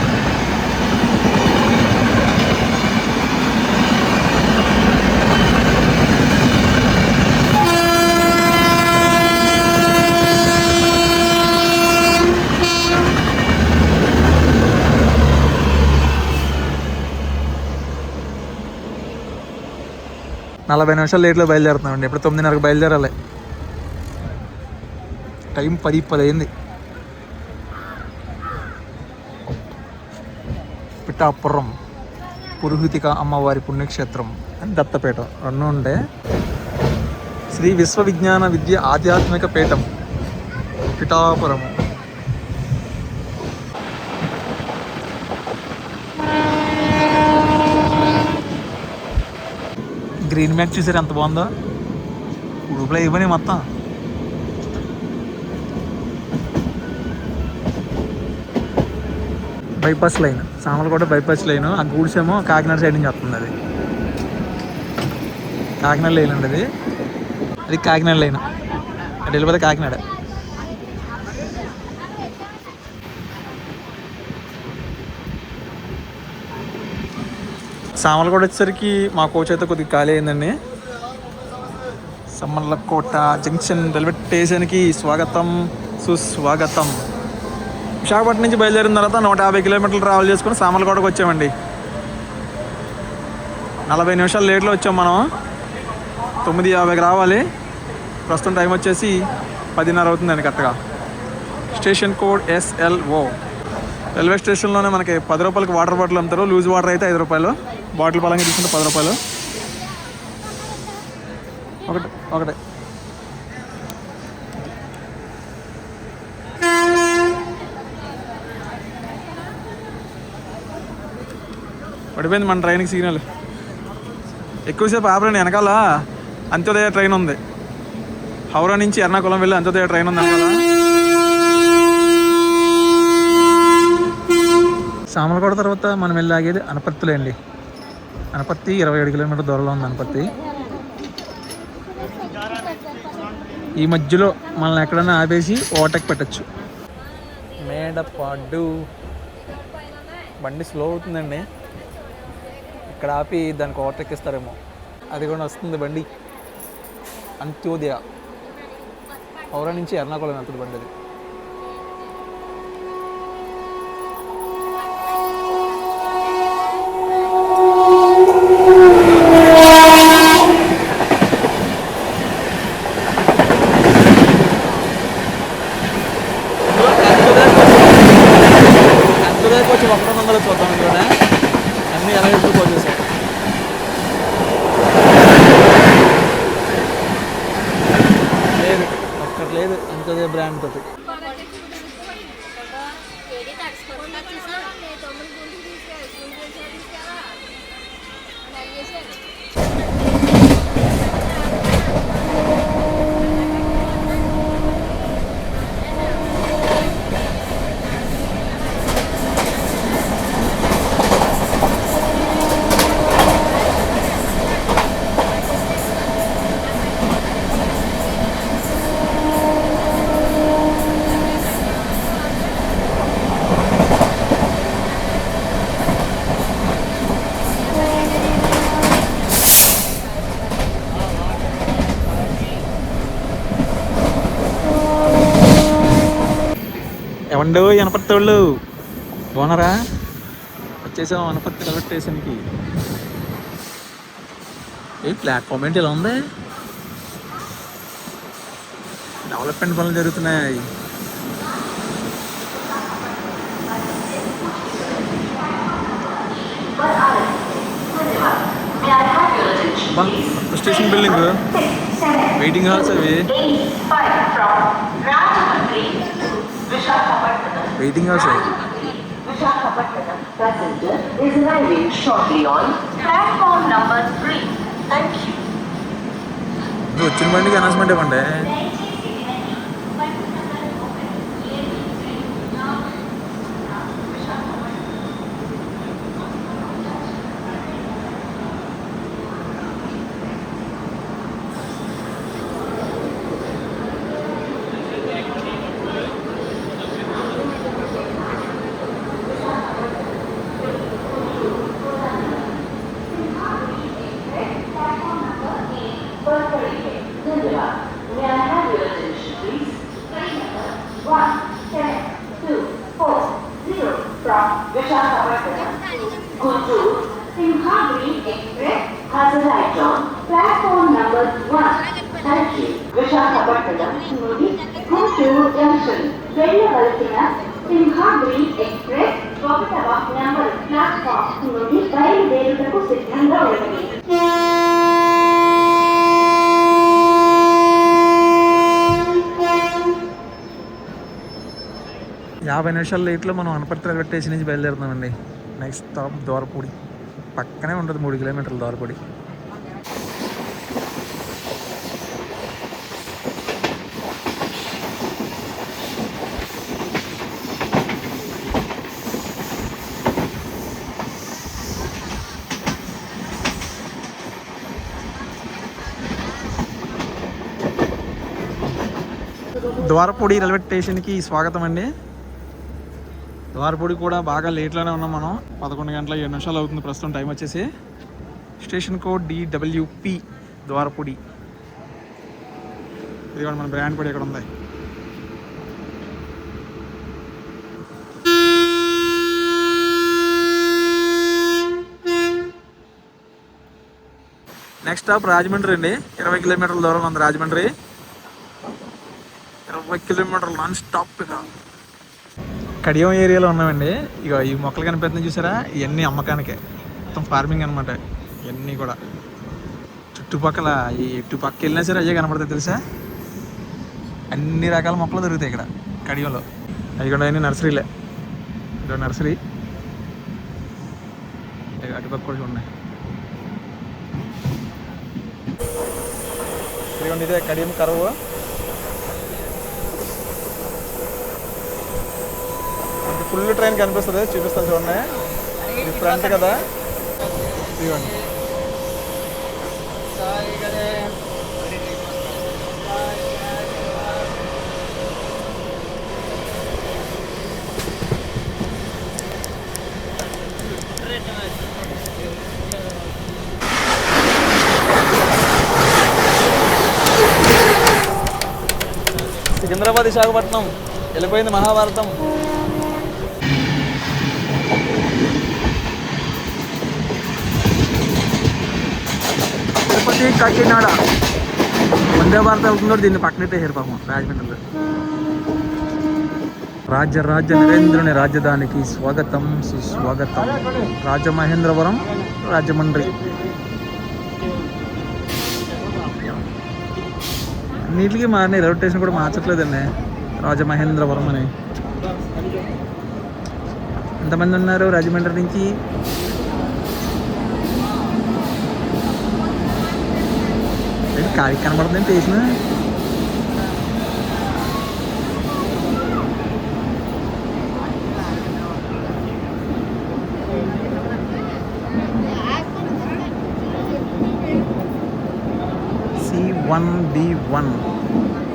నలభై నిమిషాలు లేట్లో బయలుదేరుతున్నామండి. ఇప్పుడు 9:30కి బయలుదేరాలి. టైం 10 అయింది. పిఠాపురం పురుహూతిక అమ్మవారి పుణ్యక్షేత్రం అని దత్తపీఠం రెండు ఉంటే శ్రీ విశ్వవిజ్ఞాన విద్య ఆధ్యాత్మిక పీఠం పిఠాపురం. గ్రీన్ మ్యాట్ చూసారు ఎంత బాగుందో. ఉడుపులో ఇవ్వని మొత్తం. Bypass line, Samarlakota bypass line. ఆ గూడ్స్ ఏమో కాకినాడ సైడ్ నుంచి వస్తుంది. అది కాకినాడ లైన్ అండి. అది కాకినాడ లైన్. అటు వెళ్ళిపోతే కాకినాడ. సామర్లకోట వచ్చేసరికి మా కోచ్ అయితే కొద్దిగా ఖాళీ అయిందండి. సామర్లకోట జంక్షన్ రైల్వే స్టేషన్కి స్వాగతం సుస్వాగతం. విశాఖపట్నం నుంచి బయలుదేరిన తర్వాత 150 కిలోమీటర్లు ట్రావెల్ చేసుకుని సామర్లకోటకు వచ్చామండి. 40 నిమిషాలు లేట్లో వచ్చాం మనం. 9:50కి రావాలి. ప్రస్తుతం టైం వచ్చేసి 10:30 అవుతుందండి కరెక్ట్గా. Station code SLO. రైల్వే స్టేషన్లోనే మనకి 10 రూపాయలకి వాటర్ బాటిల్ అమ్ముతారు. లూజ్ వాటర్ అయితే 5 రూపాయలు. బాటిల్ పలంగా తీసుకుంటే 10 రూపాయలు. ఒకటే పడిపోయింది మన ట్రైన్కి సిగ్నల్. ఎక్కువసేపు ఆపరండి. వెనకాల అంత్యోదయ ట్రైన్ ఉంది. హౌరా నుంచి ఎర్నాకుళం వెళ్ళి అంత్యోదయ ట్రైన్ ఉంది వెనకాల. సామర్లకోట తర్వాత మనం వెళ్ళి ఆగేది అనపర్తిలో అండి. అనపర్తి 27 కిలోమీటర్ దూరంలో ఉంది అనపర్తి. ఈ మధ్యలో మనల్ని ఎక్కడైనా ఆపేసి ఓవర్టేక్ పెట్టచ్చు. మేడపాడు బండి స్లో అవుతుందండి. ఇక్కడ ఆపి దానికి ఓవర్టేక్ ఇస్తారేమో. అది కూడా వస్తుంది బండి. అంత్యోదయ హౌరా నుంచి ఎర్నాకుళం వెళ్తుంది బండి. అది వచ్చి 100 చూద్దాం. ఇందులోనే అన్నీ ఎలా చూసేసాయి. లేదు ఒక్కటి లేదు అంతదే బ్రాండ్ తోటి. రండు వనపర్తి వాళ్ళు బాగున్నారా? వచ్చేసాం వనపర్తి రైల్వే స్టేషన్కి. ఏ ప్లాట్ఫామ్ ఏంటి ఇలా ఉంది? డెవలప్మెంట్ పనులు జరుగుతున్నాయి. స్టేషన్ బిల్డింగ్, వెయిటింగ్ హాల్స్ అవి. వెయిటింగ్ హాల్స్ అవి. Visakhapatnam passenger is arriving shortly on platform number 3. Thank you. వచ్చిన బండికి అనౌన్స్మెంట్ ఇవ్వండి. May I have your attention, please? Train number 1724 from Visakhapatnam to Guntur Simhagiri Express has arrived on platform number 1. Thank you. Visakhapatnam నుండి గుంటూరు జంక్షన్ వెళ్ళవలసిన సింహాద్రి ఎక్స్ప్రెస్ 1వ నంబర్ ప్లాట్ఫామ్ నుండి బయలుదేరుటకు సిద్ధంగా ఉన్నది. 50 నిమిషాల లేట్లో మనం వనపర్తి రైల్వే స్టేషన్ నుంచి బయలుదేరుతున్నామండి. Next stop Dorapudi. పక్కనే ఉంటుంది, 3 కిలోమీటర్లు దోరపూడి. ద్వారపూడి రైల్వే స్టేషన్కి స్వాగతం అండి. ద్వారపూడి కూడా బాగా లేట్లోనే ఉన్నాం మనం. 11 గంటల 7 నిమిషాలు అవుతుంది ప్రస్తుతం టైం వచ్చేసి. Station code DWP Dwarapudi. ఇది కూడా మన బ్రాండ్ కూడా ఇక్కడ ఉంది. నెక్స్ట్ స్టాప్ రాజమండ్రి అండి. 20 కిలోమీటర్ల దూరం ఉంది రాజమండ్రి. 20 కిలోమీటర్లు నాన్ స్టాప్. ఇక కడియం ఏరియాలో ఉన్నామండి. ఇక ఈ మొక్కలు కనిపిస్తుంది చూసారా, ఇవన్నీ అమ్మకానికే. మొత్తం ఫార్మింగ్ అనమాట ఇవన్నీ కూడా. చుట్టుపక్కల ఈ ఇటుపక్క వెళ్ళినా సరే అయ్యే కనపడతాయి తెలుసా. అన్ని రకాల మొక్కలు దొరుకుతాయి ఇక్కడ కడియంలో. అవి కూడా అన్ని నర్సరీలే. ఇదో నర్సరీ, అటుపక్క కూడా ఉన్నాయి. ఇదిగోండి ఇదే కడియం కరువు. ఫుల్ ట్రైన్ కనిపిస్తుంది, చూపిస్తాను చూడండి. ఇది ఫ్రంట్ కదా, ఇదిగోండి. సికింద్రాబాద్ విశాఖపట్నం వెళ్ళిపోయింది మహాభారతం. తిరుపతి కాకినాడ వందే భారత వెళ్తుందో దీన్ని పక్కనెట్టేసారు పాపం రాజమండ్రిలో. రాజ్య నరేంద్రుని రాజధానికి స్వాగతం సుస్వాగతం. రాజమహేంద్రవరం రాజమండ్రి. అన్నిటికీ మారినాయి, రైల్వే స్టేషన్ కూడా మార్చట్లేదండి. రాజమహేంద్రవరం అని. ఎంతమంది ఉన్నారు రాజమండ్రి నుంచి? ఖాళీ కనబడుతుంది స్టేషన్. C1D1.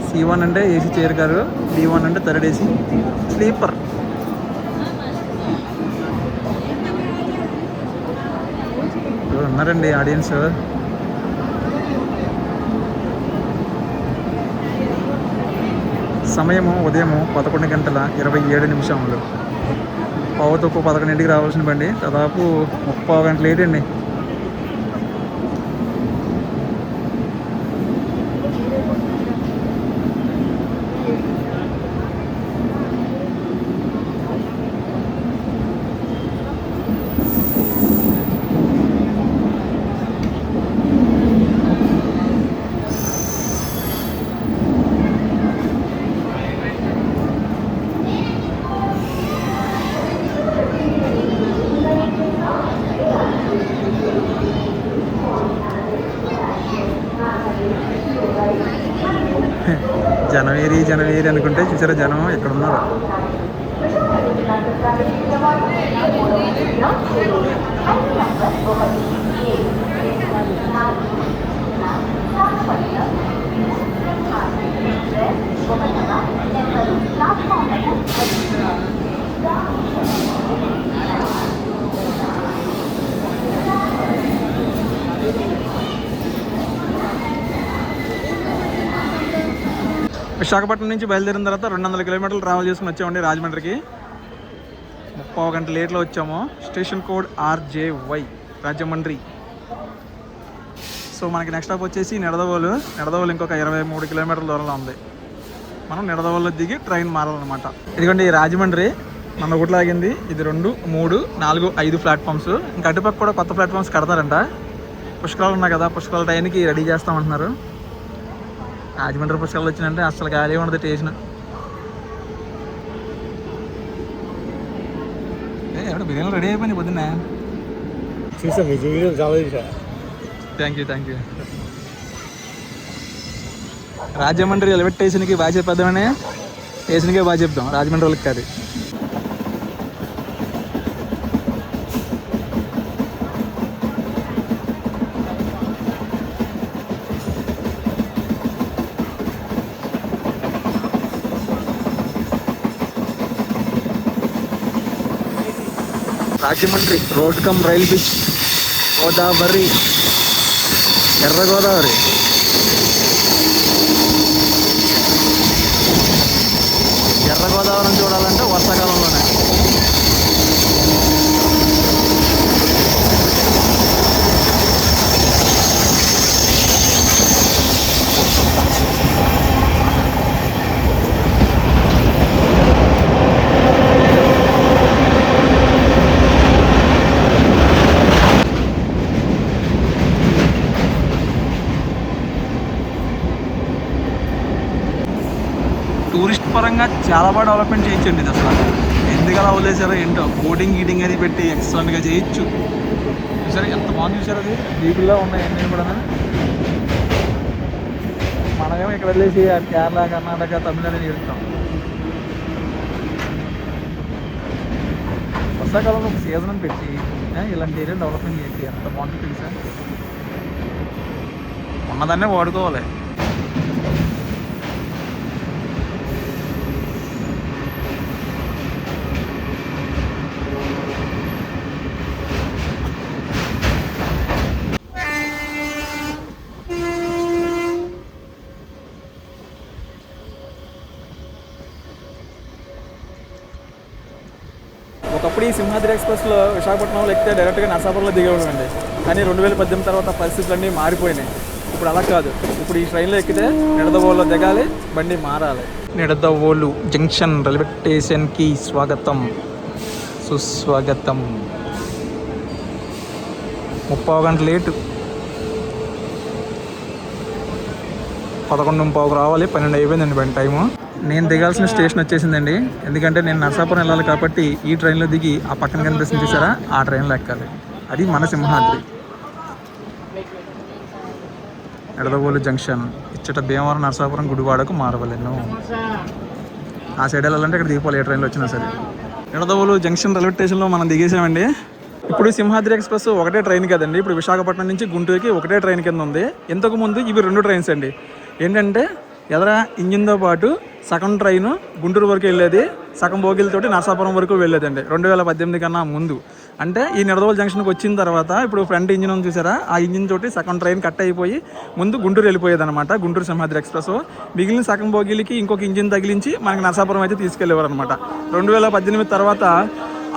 C1 అంటే ఏసీ చైర్ కారు, D1 అంటే థర్డ్ ఏసీ స్లీపర్. ఉన్నారండి ఆడియన్స్. సమయము ఉదయం 11:27. పావు తక్కువ 11ంటికి రావాల్సిన బండి దాదాపు 30 గంటలు లేట్ అండి. జనవేరి అనుకుంటే చూసారా జనం ఎక్కడ ఉన్నారు. విశాఖపట్నం నుంచి బయలుదేరిన తర్వాత 200 కిలోమీటర్లు ట్రావెల్ చేసుకుని వచ్చామండి రాజమండ్రికి. 30 గంటల లేట్లో వచ్చాము. Station code RJY Rajahmundry. So మనకి నెక్స్ట్ స్టాప్ వచ్చేసి నిడదవోలు ఇంకొక 23 కిలోమీటర్ల దూరంలో ఉంది. మనం నిడదవోలులో దిగి ట్రైన్ మారాలన్నమాట. ఇదిగోండి రాజమండ్రి మన ఒకటి లాగింది. ఇది 2, 3, 4, 5 ప్లాట్ఫామ్స్. ఇంకా అటుపక్క కూడా కొత్త ప్లాట్ఫామ్స్ కడతారంట. పుష్కరాలు ఉన్నాయి కదా, పుష్కరాల టైంకి రెడీ చేస్తామంటున్నారు. రాజమండ్రి పుష్కరాలు వచ్చినంటే అసలు ఖాళీ ఉండదు స్టేషన్. ఎవడ బిర్యానీ రెడీ అయిపోయింది పొద్దున్న. Thank you. రాజమండ్రి రైల్వే స్టేషన్కి బాగా చెప్పేద్దామని స్టేషన్కే బాగా చెప్తాం, రాజమండ్రి వాళ్ళకి కాదు. Rajahmundry road come rail bridge, Godavari, ఎర్ర గోదావరి. ఎర్ర గోదావరిని చూడాలంటే వర్షాకాలంలోనే. టూరిస్ట్ పరంగా చాలా బాగా డెవలప్మెంట్ చేయొచ్చండి ఇది. అసలు ఎందుకు అలా వదిలేసారో ఏంటో. బోటింగ్ అది పెట్టి ఎక్సలెంట్గా చేయొచ్చు. చూసారు ఎంత బాగుంది, చూసారు అది దీపుల్లో ఉన్నాయి అన్నీ కూడా. మనమేమో ఇక్కడ వెళ్ళేసి కేరళ, కర్ణాటక, తమిళనాడు వెళ్తాం. వర్షాకాలంలో ఒక సీజన్ అని పెట్టి ఇలాంటి ఏరియా డెవలప్మెంట్ చేసి ఎంత బాగుంటుంది తెలుసా. ఉన్నదాన్నే వాడుకోవాలి. ఒకప్పుడు ఈ సింహాద్రి ఎక్స్ప్రెస్లో విశాఖపట్నంలో ఎక్కితే డైరెక్ట్గా నరసాపురంలో దిగేవాళ్ళం అండి. కానీ 2018 తర్వాత పరిస్థితులన్నీ మారిపోయినాయి. ఇప్పుడు అలా కాదు. ఇప్పుడు ఈ ట్రైన్లో ఎక్కితే నిడదవోలులో దిగాలి, బండి మారాలి. నిడదవోలు జంక్షన్ రైల్వే స్టేషన్కి స్వాగతం, సుస్వాగతం. 30 గంటల లేటు. 11:15 రావాలి, 12 అయిపోయిందండి బండి టైము. నేను దిగాల్సిన స్టేషన్ వచ్చేసిందండి. ఎందుకంటే నేను నరసాపురం వెళ్ళాలి కాబట్టి ఈ ట్రైన్లో దిగి ఆ పక్కన కనిపిస్తుంది చూసారా, ఆ ట్రైన్లో ఎక్కాలి. అది మన సింహాద్రి. నిడదవోలు జంక్షన్ ఇచ్చట భీమవరం, నరసాపురం, గుడివాడకు మారవలేను. ఆ సైడ్ వెళ్ళాలంటే ఇక్కడ దిగిపోవాలి ఏ ట్రైన్లో వచ్చినా సరే. నిడదవోలు జంక్షన్ రైల్వే స్టేషన్లో మనం దిగేసామండి. ఇప్పుడు సింహాద్రి ఎక్స్ప్రెస్ ఒకటే ట్రైన్ కదండి. ఇప్పుడు విశాఖపట్నం నుంచి గుంటూరుకి ఒకటే ట్రైన్ కింద ఉంది. ఇంతకుముందు ఇవి 2 ట్రైన్స్ అండి. ఏంటంటే ఎదర ఇంజిన్తో పాటు సగం ట్రైను గుంటూరు వరకు వెళ్ళేది, సగం బోగిలతోటి నరసాపురం వరకు వెళ్ళేదండి 2018 కన్నా ముందు. అంటే ఈ నిడదవోలు జంక్షన్కి వచ్చిన తర్వాత ఇప్పుడు ఫ్రంట్ ఇంజిన్ ఉంది చూసారా, ఆ ఇంజిన్ తోటి సగం ట్రైన్ కట్ అయిపోయి ముందు గుంటూరు వెళ్ళిపోయేది అనమాట, గుంటూరు సింహాద్రి ఎక్స్ప్రెస్. మిగిలిన సగం బోగీలకి ఇంకొక ఇంజిన్ తగిలించి మనకి నరసాపురం అయితే తీసుకెళ్ళేవారు అనమాట. 2018 తర్వాత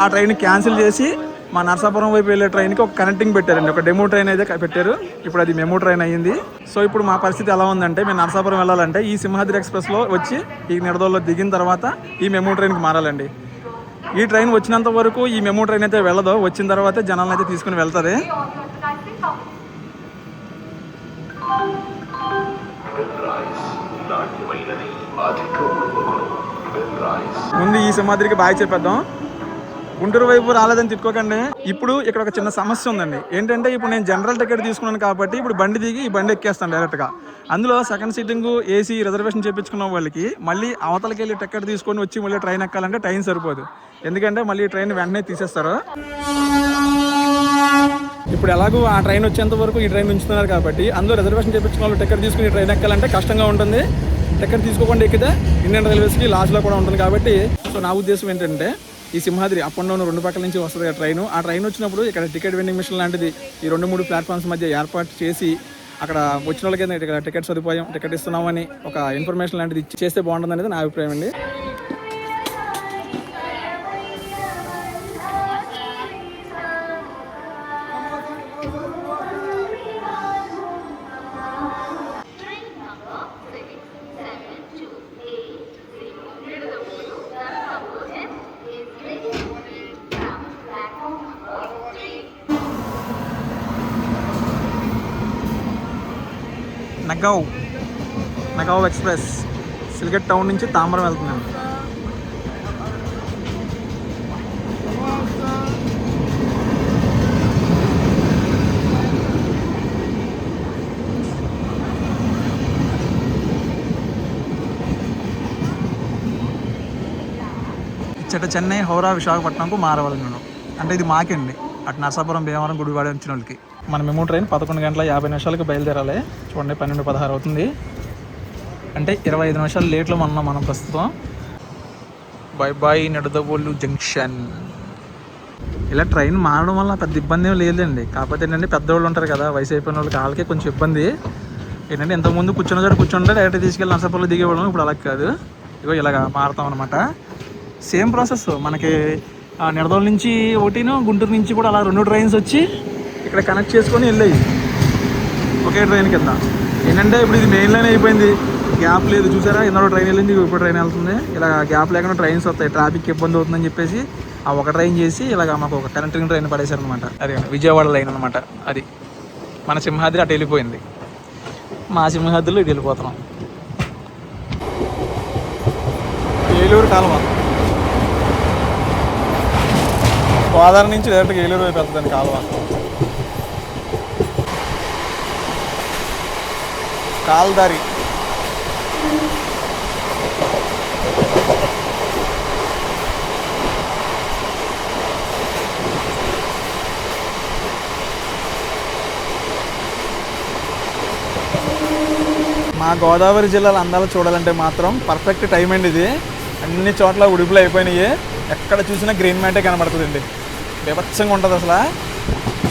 ఆ ట్రైన్ క్యాన్సిల్ చేసి మా నరసాపురం వైపు వెళ్ళే ట్రైన్కి ఒక కనెక్టింగ్ పెట్టారండి, ఒక డెమో ట్రైన్ అయితే పెట్టారు. ఇప్పుడు అది మెమో ట్రైన్ అయ్యింది. సో ఇప్పుడు మా పరిస్థితి ఎలా ఉందంటే, మేము నరసాపురం వెళ్ళాలంటే ఈ సింహాద్రి ఎక్స్ప్రెస్లో వచ్చి ఈ నిడదవోలులో దిగిన తర్వాత ఈ మెమో ట్రైన్కి మారాలండి. ఈ ట్రైన్ వచ్చినంత వరకు ఈ మెమో ట్రైన్ అయితే వెళ్ళదు, వచ్చిన తర్వాత జనాలను అయితే తీసుకుని వెళ్తుంది. ముందు ఈ సింహాద్రికి బాయ్ చెప్పేద్దాం. గుంటూరు వైపు రాలేదని తిట్టుకోకండి. ఇప్పుడు ఇక్కడ ఒక చిన్న సమస్య ఉందండి. ఏంటంటే ఇప్పుడు నేను జనరల్ టికెట్ తీసుకున్నాను కాబట్టి ఇప్పుడు బండి దిగి ఈ బండి ఎక్కేస్తాను డైరెక్ట్గా. అందులో సెకండ్ సీటింగ్ ఏసీ రిజర్వేషన్ చేయించుకున్న వాళ్ళకి మళ్ళీ అవతలకి వెళ్ళి టికెట్ తీసుకొని వచ్చి మళ్ళీ ట్రైన్ ఎక్కాలంటే టైం సరిపోదు. ఎందుకంటే మళ్ళీ ట్రైన్ వెంటనే తీసేస్తారు. ఇప్పుడు ఎలాగో ఆ ట్రైన్ వచ్చేంత వరకు ఈ ట్రైన్ ఉంచుతున్నారు కాబట్టి అందులో రిజర్వేషన్ చేయించుకున్న వాళ్ళు టికెట్ తీసుకుని ట్రైన్ ఎక్కాలంటే కష్టంగా ఉంటుంది. టికెట్ తీసుకోకుండా ఎక్కితే ఇండియన్ రైల్వేస్కి లాస్లో కూడా ఉంటుంది కాబట్టి, సో నా ఉద్దేశం ఏంటంటే ఈ సింహాద్రి అప్ అండ్ డౌన్ 2 పక్కల నుంచి వస్తుంది ట్రైన్. ఆ ట్రైన్ వచ్చినప్పుడు ఇక్కడ టికెట్ వెండింగ్ మిషన్ లాంటిది ఈ 2-3 ప్లాట్ఫామ్స్ మధ్య ఏర్పాటు చేసి అక్కడ వచ్చిన వాళ్ళకి ఇక్కడ టికెట్ సదుపాయం, టికెట్ ఇస్తున్నామని ఒక ఇన్ఫర్మేషన్ లాంటిది చేస్తే బాగుంటుంది అనేది నా అభిప్రాయం అండి. నగావ్ ఎక్స్ప్రెస్ సిల్గట్ టౌన్ నుంచి తాంబరం వెళ్తున్నాను. ఇచ్చట చెన్నై, హౌరా, విశాఖపట్నంకు మారవాలి నేను. అంటే ఇది మాకండి, అటు నరసాపురం, భీమవరం, గుడివాడ వచ్చిన వాళ్ళకి. మన మెమో ట్రైన్ 11 గంటల 50 నిమిషాలకు బయలుదేరాలి. చూడండి 12:16 అవుతుంది. అంటే 25 నిమిషాలు లేట్లో మనం ప్రస్తుతం. By Nidadavolu junction. ఇలా ట్రైన్ మారడం వల్ల పెద్ద ఇబ్బంది ఏం లేదండి. కాకపోతే ఏంటంటే పెద్దవాళ్ళు ఉంటారు కదా, వయసు అయిపోయిన వాళ్ళకి వాళ్ళకే కొంచెం ఇబ్బంది. ఏంటంటే ఇంతకుముందు కూర్చుంటే డైరెక్ట్ తీసుకెళ్ళి నరసాపురంలో దిగేవాళ్ళం. ఇప్పుడు అలా కాదు, ఇగో ఇలాగ మారుతాం అనమాట. సేమ్ ప్రాసెస్ మనకి నిడదవోలు నుంచి ఒకటిను, గుంటూరు నుంచి కూడా అలా 2 ట్రైన్స్ వచ్చి ఇక్కడ కనెక్ట్ చేసుకొని వెళ్ళాయి ఒకే ట్రైన్ కింద. ఏంటంటే ఇప్పుడు ఇది మెయిన్ లైన్ అయిపోయింది, గ్యాప్ లేదు. చూసారా, ఇందులో ట్రైన్ వెళ్ళింది, ఇప్పుడు ట్రైన్ వెళ్తుంది. ఇలా గ్యాప్ లేకుండా ట్రైన్స్ వస్తాయి, ట్రాఫిక్ ఇబ్బంది అవుతుందని చెప్పేసి ఆ ఒక ట్రైన్ చేసి ఇలాగ మాకు ఒక కనెక్టింగ్ ట్రైన్ పడేశారనమాట. అది విజయవాడ లైన్ అనమాట. అది మన సింహాద్రి అటు వెళ్ళిపోయింది, మా సింహాద్రిలో ఇటు వెళ్ళిపోతున్నాం. ఏలూరు కాలువ గోదావరి నుంచి డైరెక్ట్గా ఏలూరు వైపు వెళ్తుందండి కాలువ. కాల్దారి మా గోదావరి జిల్లాలో అందాలు చూడాలంటే మాత్రం పర్ఫెక్ట్ టైం అండి ఇది. అన్ని చోట్ల ఉడుపులు అయిపోయినాయి, ఎక్కడ చూసినా గ్రీన్ మ్యాటే కనబడుతుందండి. బీభత్సంగా ఉంటుంది అసలు.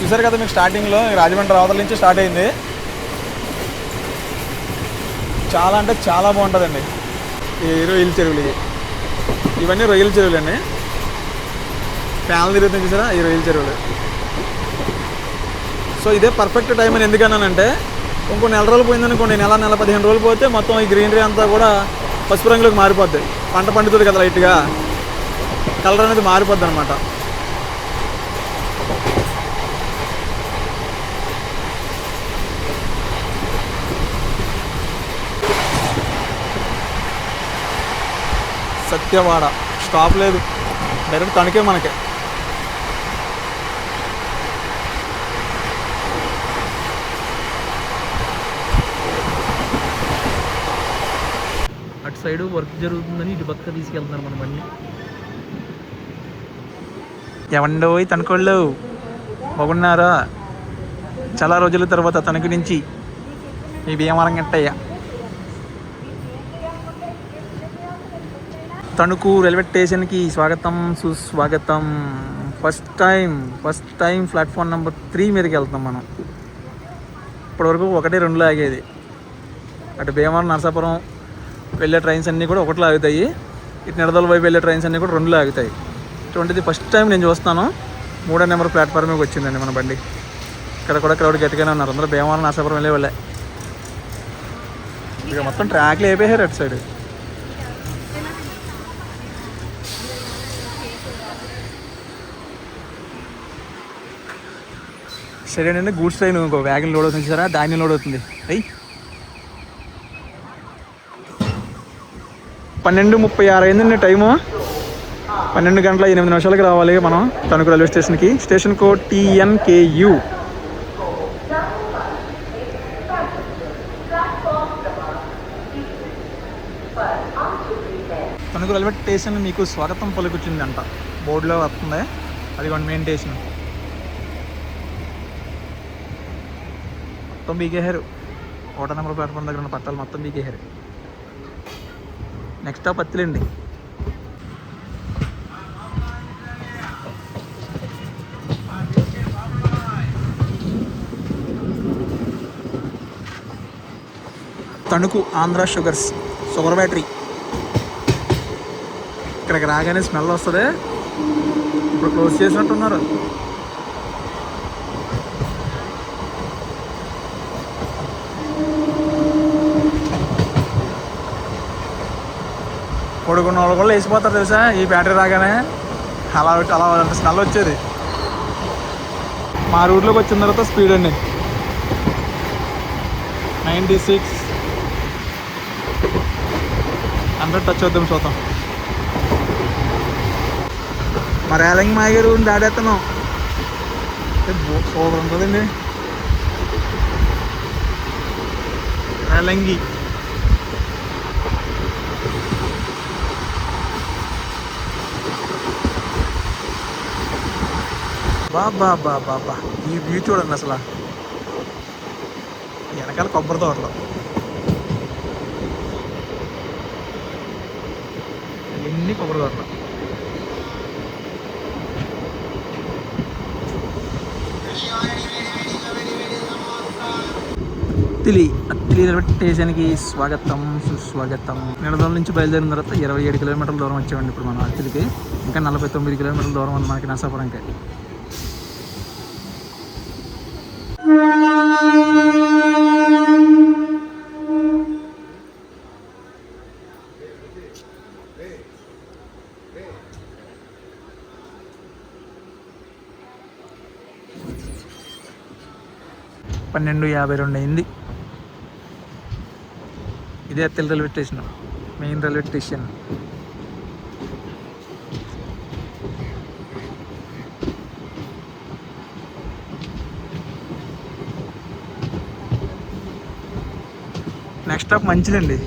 చూసారు కదా మీకు స్టార్టింగ్లో రాజమండ్రి అవతల నుంచి స్టార్ట్ అయింది. చాలా అంటే చాలా బాగుంటుందండి. ఈ రొయ్యల చెరువులు ఇవన్నీ రొయ్యల చెరువులు అండి. ఫ్యాన్లు తిరుగుతుంది చూసారా, ఈ రొయ్యల చెరువులు. సో ఇదే పర్ఫెక్ట్ టైం అని ఎందుకన్నానంటే, ఇంకో నెల రోజులు పోయిందనుకోండి, నెల 15 రోజులు పోతే మొత్తం ఈ గ్రీనరీ అంతా కూడా పసుపు రంగులోకి మారిపోద్ది. పంట పండుతుంది కదా, లైట్గా కలర్ అనేది మారిపోద్ది అనమాట. సత్యవాడ స్టాప్ లేదు, డైరెక్ట్ తణుకే మనకే. అటు సైడ్ వర్క్ జరుగుతుందని ఇటు పక్క తీసుకెళ్తున్నారు మన బండి. ఎవండో తణుకోళ్ళు బాగున్నారా? చాలా రోజుల తర్వాత తణుకు నుంచి ఈ భీమవరం గట్టయ్య. తణుకు రైల్వే స్టేషన్కి స్వాగతం సుస్వాగతం. ఫస్ట్ టైం ప్లాట్ఫామ్ నెంబర్ 3 మీదకి వెళ్తాం మనం. ఇప్పటివరకు 1, 2 ఆగేది. అటు భీమవరం నరసాపురం వెళ్ళే ట్రైన్స్ అన్నీ కూడా 1లో ఆగుతాయి. ఇటు నిడదల వైపు వెళ్ళే ట్రైన్స్ అన్నీ కూడా 2లో ఆగుతాయి. ఇటువంటిది ఫస్ట్ టైం నేను చూస్తాను. 3వ నెంబర్ ప్లాట్ఫామ్ మీదకి వచ్చిందండి మన బండి. ఇక్కడ కూడా క్రౌడ్ గట్టిగానే ఉన్నారు. అందరూ భీమవరం నరసాపురం వెళ్ళే. ఇక మొత్తం ట్రాక్లు అయిపోయారు అటు సైడ్. సరేనండి, గూడ్స్ ట్రైన్ ఇంకో వ్యాగన్ లోడ్ అవుతుంది సారా, ధాన్యం లోడ్ అవుతుంది. 12:36 అయిందండి టైము. 12:08 రావాలి మనం తణుకు రైల్వే స్టేషన్కి. Station code TNKU. Tanuku railway station మీకు స్వాగతం పలుకుతుందంట, బోర్డులో వస్తుంది. అది మెయిన్ స్టేషన్. మొత్తం బీకేశారు. 1వ నెంబర్ ప్లాట్ఫామ్ దగ్గర ఉన్న పట్టాలు మొత్తం బీకేశారు. నెక్స్ట్ స్టాప్ పత్తిలండి. Tanuku Andhra sugars sugar battery. ఇక్కడికి రాగానే స్మెల్ వస్తుంది. ఇప్పుడు క్లోజ్ చేసినట్టున్నారు. కొడుకున్న వాళ్ళు కూడా వేసిపోతారు తెలుసా ఈ బ్యాటరీ రాగానే. అలా స్మెల్ వచ్చేది. మా రూట్లోకి వచ్చిన తర్వాత స్పీడ్ అండి 96, 100 టచ్ అవుతాం చూద్దాం. మరి రేలంగి మాగారు దాడేస్తున్నాం. సూపర్ ఉంటుందండి రేలంగి. బాబా ఈ వ్యూ చూడండి అసలు. వెనకాల కొబ్బరి తోటలు, ఎన్ని కొబ్బరి తోటలు. అత్తిలి రైల్వే స్టేషన్కి స్వాగతం సుస్వాగతం. నిడదల నుంచి బయలుదేరిన తర్వాత 27 కిలోమీటర్ల దూరం వచ్చామండి ఇప్పుడు మనం అత్తిలికి. ఇంకా 49 కిలోమీటర్ల దూరం ఉంది మనకి నరసాపురంకి. పన్నెండు 52 అయింది. ఇదే Attili railway station, main railway station. Next stop మంచిలండి.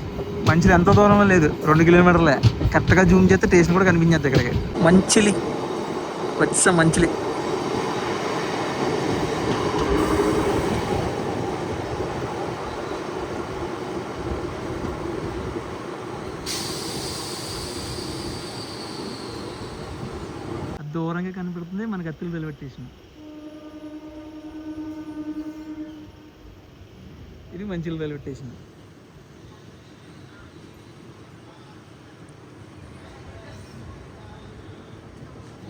మంచిలి ఎంత దూరంలో లేదు, 2 కిలోమీటర్లే. కరెక్ట్గా జూమ్ చేస్తే స్టేషన్ కూడా కనిపించేది ఇక్కడికి. మంచిలి వచ్చా మంచిలి. దూరంగా కనపడుతుంది మనకి అత్తిలి రైల్వే స్టేషన్. ఇది Manchili railway station.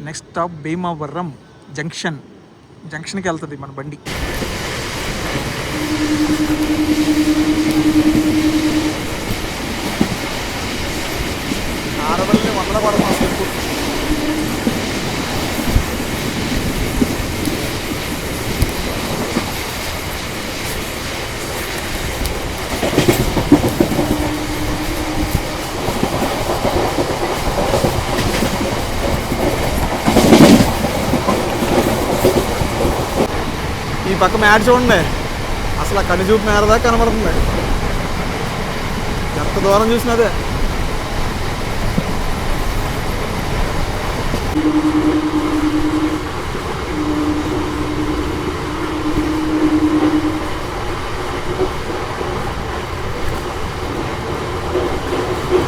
Next stop Bhimavaram జంక్షన్కి వెళ్తుంది మన బండి. ఆడవల్ని 100 పడతాం. ఈ పక్క మ్యాట్ చూడండి, అసలు కనుచూపు మేర దాకా కనబడుతుంది. ఎంత దూరం చూసినదే.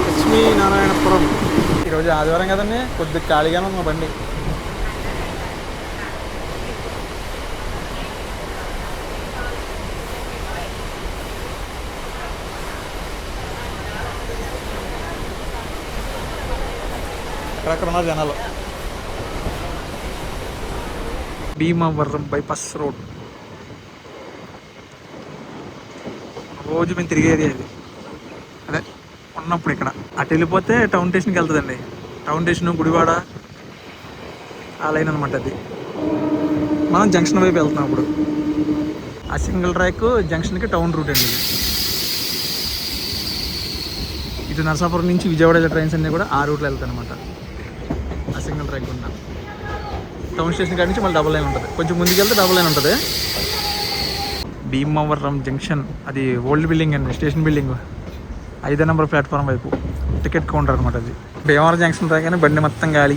లక్ష్మీనారాయణపురం. ఈరోజు ఆదివారం కదండి, కొద్దిగా ఖాళీగానే ఉంది బండి. అక్కడ ఉన్నారు జనాలు. భీమవరం బైపాస్ రోడ్ రోజు మేము తిరిగేది అది. అదే ఉన్నప్పుడు ఇక్కడ అటు వెళ్ళిపోతే టౌన్ స్టేషన్కి వెళ్తుందండి. టౌన్ స్టేషన్, గుడివాడ ఆ లైన్ అనమాట అది. మనం జంక్షన్ వైపు వెళ్తున్నాం ఇప్పుడు. ఆ సింగిల్ ట్రాక్ జంక్షన్కి టౌన్ రూట్ అండి. ఇటు నరసాపురం నుంచి విజయవాడ ట్రైన్స్ అన్నీ కూడా ఆ రూట్లో వెళ్తాయి అనమాట. ఆ సింగిల్ ట్రాక్ ఉన్న టౌన్ స్టేషన్ కాడి నుంచి మళ్ళీ డబుల్ లైన్ ఉంటుంది. కొంచెం ముందుకు వెళ్తే డబుల్ లైన్ ఉంటుంది. భీమవరం జంక్షన్ అది ఓల్డ్ బిల్డింగ్ అండి, స్టేషన్ బిల్డింగ్ 5వ నెంబర్ ప్లాట్ఫామ్ వైపు టికెట్ కౌంటర్ అనమాట అది. భీమవరం జంక్షన్ రాగానే బండి మొత్తం గాలి,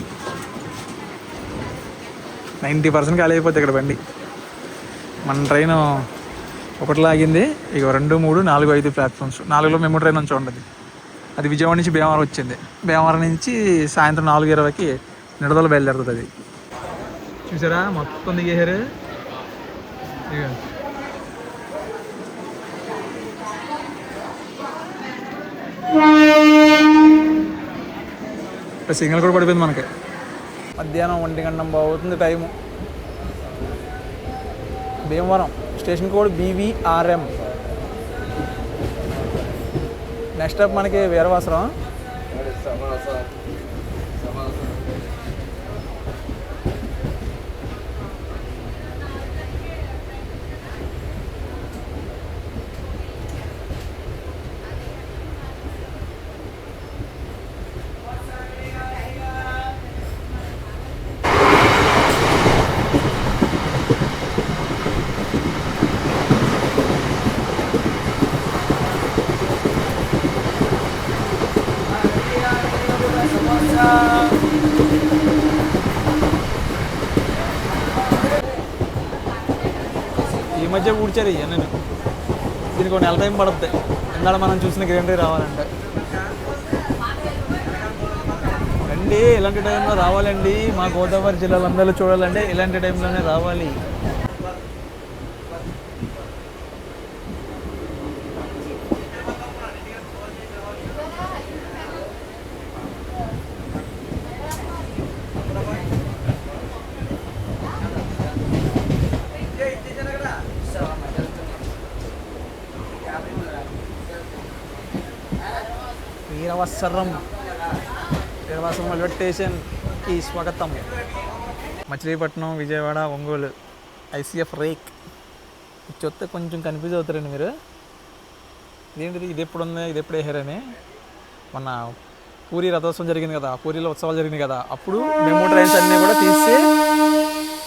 90% ఖాళీ అయిపోతుంది ఇక్కడ బండి. మన ట్రైన్ ఒకటి లాగింది, ఇక 2, 3, 4, 5 ప్లాట్ఫామ్స్. 4లో మెమో ట్రైన్ నుంచి ఉండదు. అది విజయవాడ నుంచి భీమవరం వచ్చింది. భీమవరం నుంచి సాయంత్రం 4:20కి నిడదల బయలుదేరుతుంది అది. చూసారా మొత్తం దిగేశారు. ఇక సిగ్నల్ కూడా పడిపోయింది మనకి. మధ్యాహ్నం 1:00 అవుతుంది time. Bhimavaram station code BVRM. Next stop మనకి వీరవాసరం. ఈ మధ్య ఊడ్చారు నేను. దీనికి 1 నెల టైం పడుతుంది. ఇందాక మనం చూసిన గ్రీనరీ రావాలంటే. రండి, ఇలాంటి టైంలో రావాలండి. మా గోదావరి జిల్లాలో అందరూ చూడాలంటే ఇలాంటి టైంలోనే రావాలి. వీరవాసరం రైల్వే స్టేషన్కి స్వాగతం. మచిలీపట్నం, విజయవాడ, ఒంగోలు ICF రేక్ చూస్తే కొంచెం కన్ఫ్యూజ్ అవుతారండి మీరు. ఇదేంటిది, ఇది ఎప్పుడు ఉంది, ఇది ఎప్పుడు వేసారని. మొన్న పూరి రథోత్సవం జరిగింది కదా, పూరిలో ఉత్సవాలు జరిగింది కదా, అప్పుడు మెమో ట్రైన్స్ అన్నీ కూడా తీసి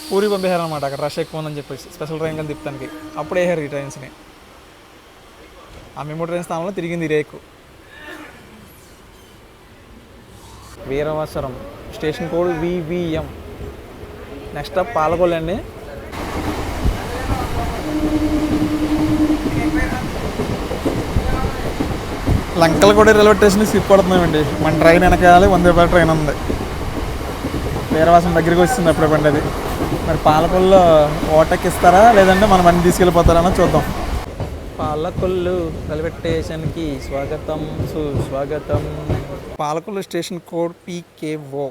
పూరి పంపేశారనమాట. అక్కడ రష్ ఎక్కువ ఉందని చెప్పేసి స్పెషల్ ట్రైన్ కానీ తిప్పడానికి అప్పుడు వేసారు ఈ ట్రైన్స్ని. ఆ మెమో ట్రైన్ స్థానంలో తిరిగింది ఈ రేకు. Veeravasaram station code VVM. Next stop Palakollu అండి. లంకలగూడ రైల్వే స్టేషన్ స్కిప్ పడుతున్నామండి. మన ట్రైన్ వెనకాలి వందే భారత్ ట్రైన్ ఉంది. వీరవాసరం దగ్గరికి వస్తుంది అప్పుడే బండి అది. మరి పాలకొల్లు ఓటకి ఇస్తారా లేదంటే మన బండి తీసుకెళ్ళిపోతారా అని చూద్దాం. పాలకొల్లు రైల్వే స్టేషన్కి స్వాగతం, సుస్వాగతం. Palakollu station code PKO.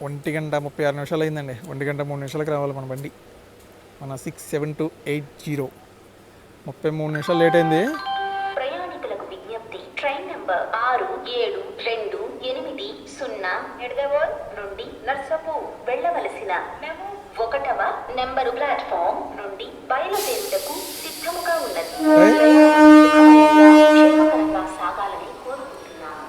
1:36 అయిందండి. 1:03 రావాలి మన బండి. మన 67280. 33 నిమిషాలు లేట్ అయింది. ప్రయాణికులకు విజ్ఞప్తి, ట్రైన్ నంబర్ 6728 నిడదవోలు నుండి నర్సాపూర్ వెళ్ళవలసిన 1వ నెంబరు ప్లాట్ఫామ్ నుండి బయలుదేరుటకు సిద్ధముగా ఉన్నది. క్షేమకరంగా సాగాలని కోరుకుంటున్నాను.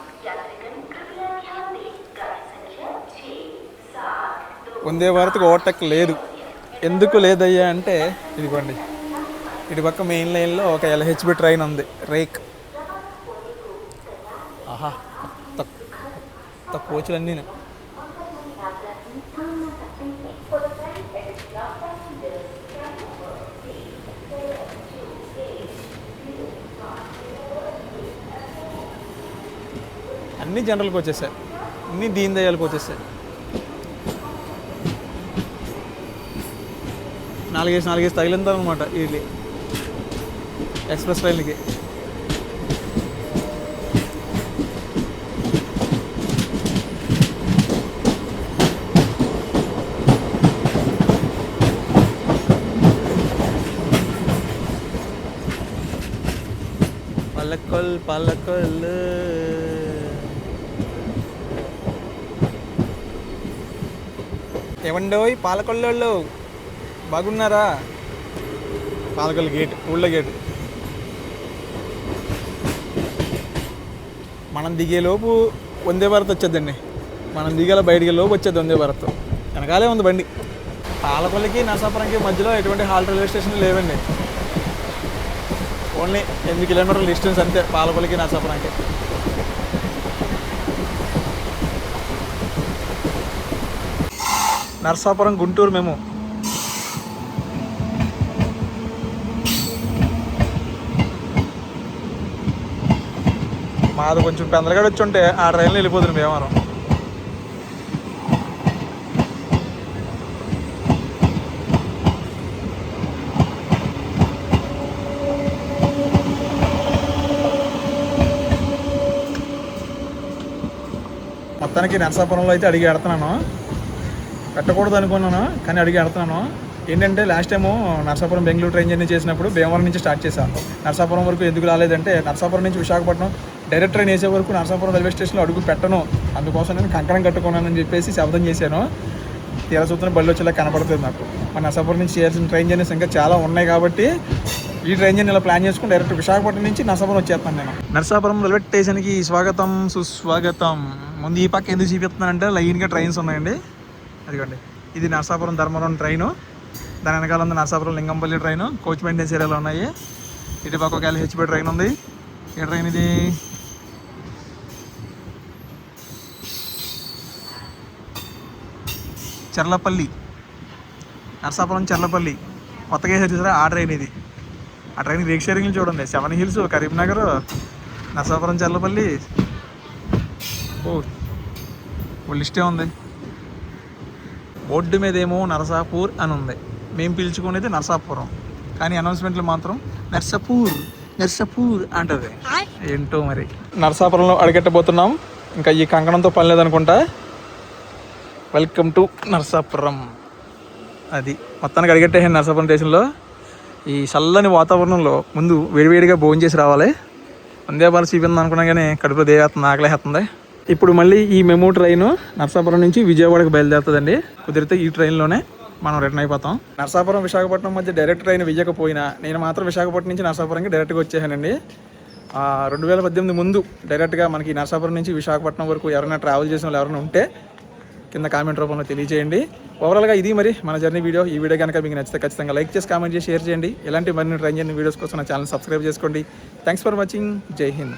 వందే భారత్కి ఓవర్టేక్ లేదు. ఎందుకు లేదయ్యా అంటే ఇదిగోండి, ఇటు పక్క మెయిన్ లైన్లో ఒక LHB ట్రైన్ ఉంది, రేక్. ఆహా, కొత్త కోచ్లన్నీ. అన్నీ జనరల్కి వచ్చేసాయి, అన్నీ దీన్ దయాలకు వచ్చేసాయి. 4 తగిలిందా అనమాట ఇది ఎక్స్ప్రెస్ ట్రైన్కి. పాలకొల్ ఏమండోయ్ పాలకొల్లోళ్ళు బాగున్నారా? పాలకొల్లు గేట్, ఊళ్ళో గేట్. మనం దిగేలోపు వందే భారత్ వచ్చేద్దండి. మనం దిగేలా బయటికి లోపు వచ్చేది వందే భారత్. వెనకాలే ఉంది బండి. పాలకొల్లుకి నరసాపురంకి మధ్యలో ఎటువంటి హాల్ట్ రైల్వే స్టేషన్ లేవండి. ఓన్లీ 8 కిలోమీటర్ల డిస్టెన్స్ అంతే పాలకొల్లుకి నరసాపురంకి. నరసాపురం గుంటూరు మేము. మాది కొంచెం పెందరగడ వచ్చి ఉంటే ఆ ట్రైన్లో వెళ్ళిపోతుంది భీమవరం. మొత్తానికి నరసాపురంలో అయితే అడిగి ఆడుతున్నాను. పెట్టకూడదు అనుకున్నాను కానీ అడిగి ఆడుతున్నాను. ఏంటంటే last time Narasapuram Bengaluru train journey చేసినప్పుడు భీమవరం నుంచి స్టార్ట్ చేశాను. నరసాపురం వరకు ఎందుకు రాలేదంటే నరసాపురం నుంచి విశాఖపట్నం డైరెక్ట్ ట్రైన్ వేసే వరకు నరసాపురం రైల్వే స్టేషన్లో అడుగు పెట్టను, అందుకోసం నేను కంకణం కట్టుకున్నానని చెప్పేసి శబ్దం చేశాను. తీరా చూస్తున్న బళ్ళు వచ్చేలా కనపడుతుంది నాకు. మన నరసాపురం నుంచి చేయాల్సిన ట్రైన్ జర్నీస్ ఇంకా చాలా ఉన్నాయి కాబట్టి ఈ ట్రైన్ జర్నీ ఇలా ప్లాన్ చేసుకుని డైరెక్ట్ విశాఖపట్నం నుంచి నరసాపురం వచ్చేస్తాను నేను. నరసాపురం రైల్వే స్టేషన్కి స్వాగతం సుస్వాగతం. ముందు ఈ పక్క ఎందుకు చూపిస్తున్నానంటే లైన్గా ట్రైన్స్ ఉన్నాయండి. అదిగోండి, ఇది నరసాపురం ధర్మవరం ట్రైను. దాని వెనకాల ఉంది Narasapuram Lingampalli train. Coach maintenance ఏరియాలో ఉన్నాయి. ఇటు పక్క ఒక LHB ట్రైన్ ఉంది. ఏ ట్రైన్ ఇది? చర్లపల్లి, నరసాపురం చర్లపల్లి కొత్తగా వేసారు చూసారా, ఆ ట్రైన్ ఇది. ఆ ట్రైన్ రేక్ షేరింగ్లు చూడండి. 7 హిల్స్, కరీంనగర్, నరసాపురం చర్లపల్లి. ఓ లిస్టే ఉంది. బోర్డు మీద ఏమో నరసాపూర్ అని ఉంది. మేము పిలుచుకునేది నరసాపురం, కానీ అనౌన్స్మెంట్లు మాత్రం నర్సాపూర్ అంటది. ఏంటో మరి. నరసాపురంలో అడిగెట్టబోతున్నాం. ఇంకా ఈ కంకణంతో పని లేదనుకుంటా. Welcome to Narasapuram. అది మొత్తానికి అడిగెట్టేసాను నరసాపురం స్టేషన్లో. ఈ చల్లని వాతావరణంలో ముందు వేడివేడిగా భోజనం చేసి రావాలి. వందే భారత్ చూపింది అనుకున్నా కానీ కడుపులో దేవేస్తుంది, ఆకలేస్తుంది. ఇప్పుడు మళ్ళీ ఈ మెమో ట్రైన్ నరసాపురం నుంచి విజయవాడకు బయలుదేరుతుందండి. కుదిరితే ఈ ట్రైన్లోనే మనం రిటర్న్ అయిపోతాం. నరసాపురం విశాఖపట్నం మధ్య డైరెక్ట్ ట్రైన్ వెయ్యకపోయినా నేను మాత్రం విశాఖపట్నం నుంచి నరసాపురంకి డైరెక్ట్గా వచ్చేసానండి. 2018 ముందు డైరెక్ట్గా మనకి నరసాపురం నుంచి విశాఖపట్నం వరకు ఎవరైనా ట్రావెల్ చేసిన వాళ్ళు ఎవరైనా ఉంటే కింద కామెంట్ రూపంలో తెలియజేయండి. ఓవరాల్గా ఇది మరి మన జర్నీ వీడియో. ఈ వీడియో కనుక మీకు నచ్చితే ఖచ్చితంగా లైక్ చేసి కామెంట్ చేసి షేర్ చేయండి. ఇలాంటి మరిన్ని ట్రైన్ జర్నీ వీడియోస్ కోసం నా ఛానల్ సబ్స్క్రైబ్ చేసుకోండి. Thanks for watching. జై హింద్.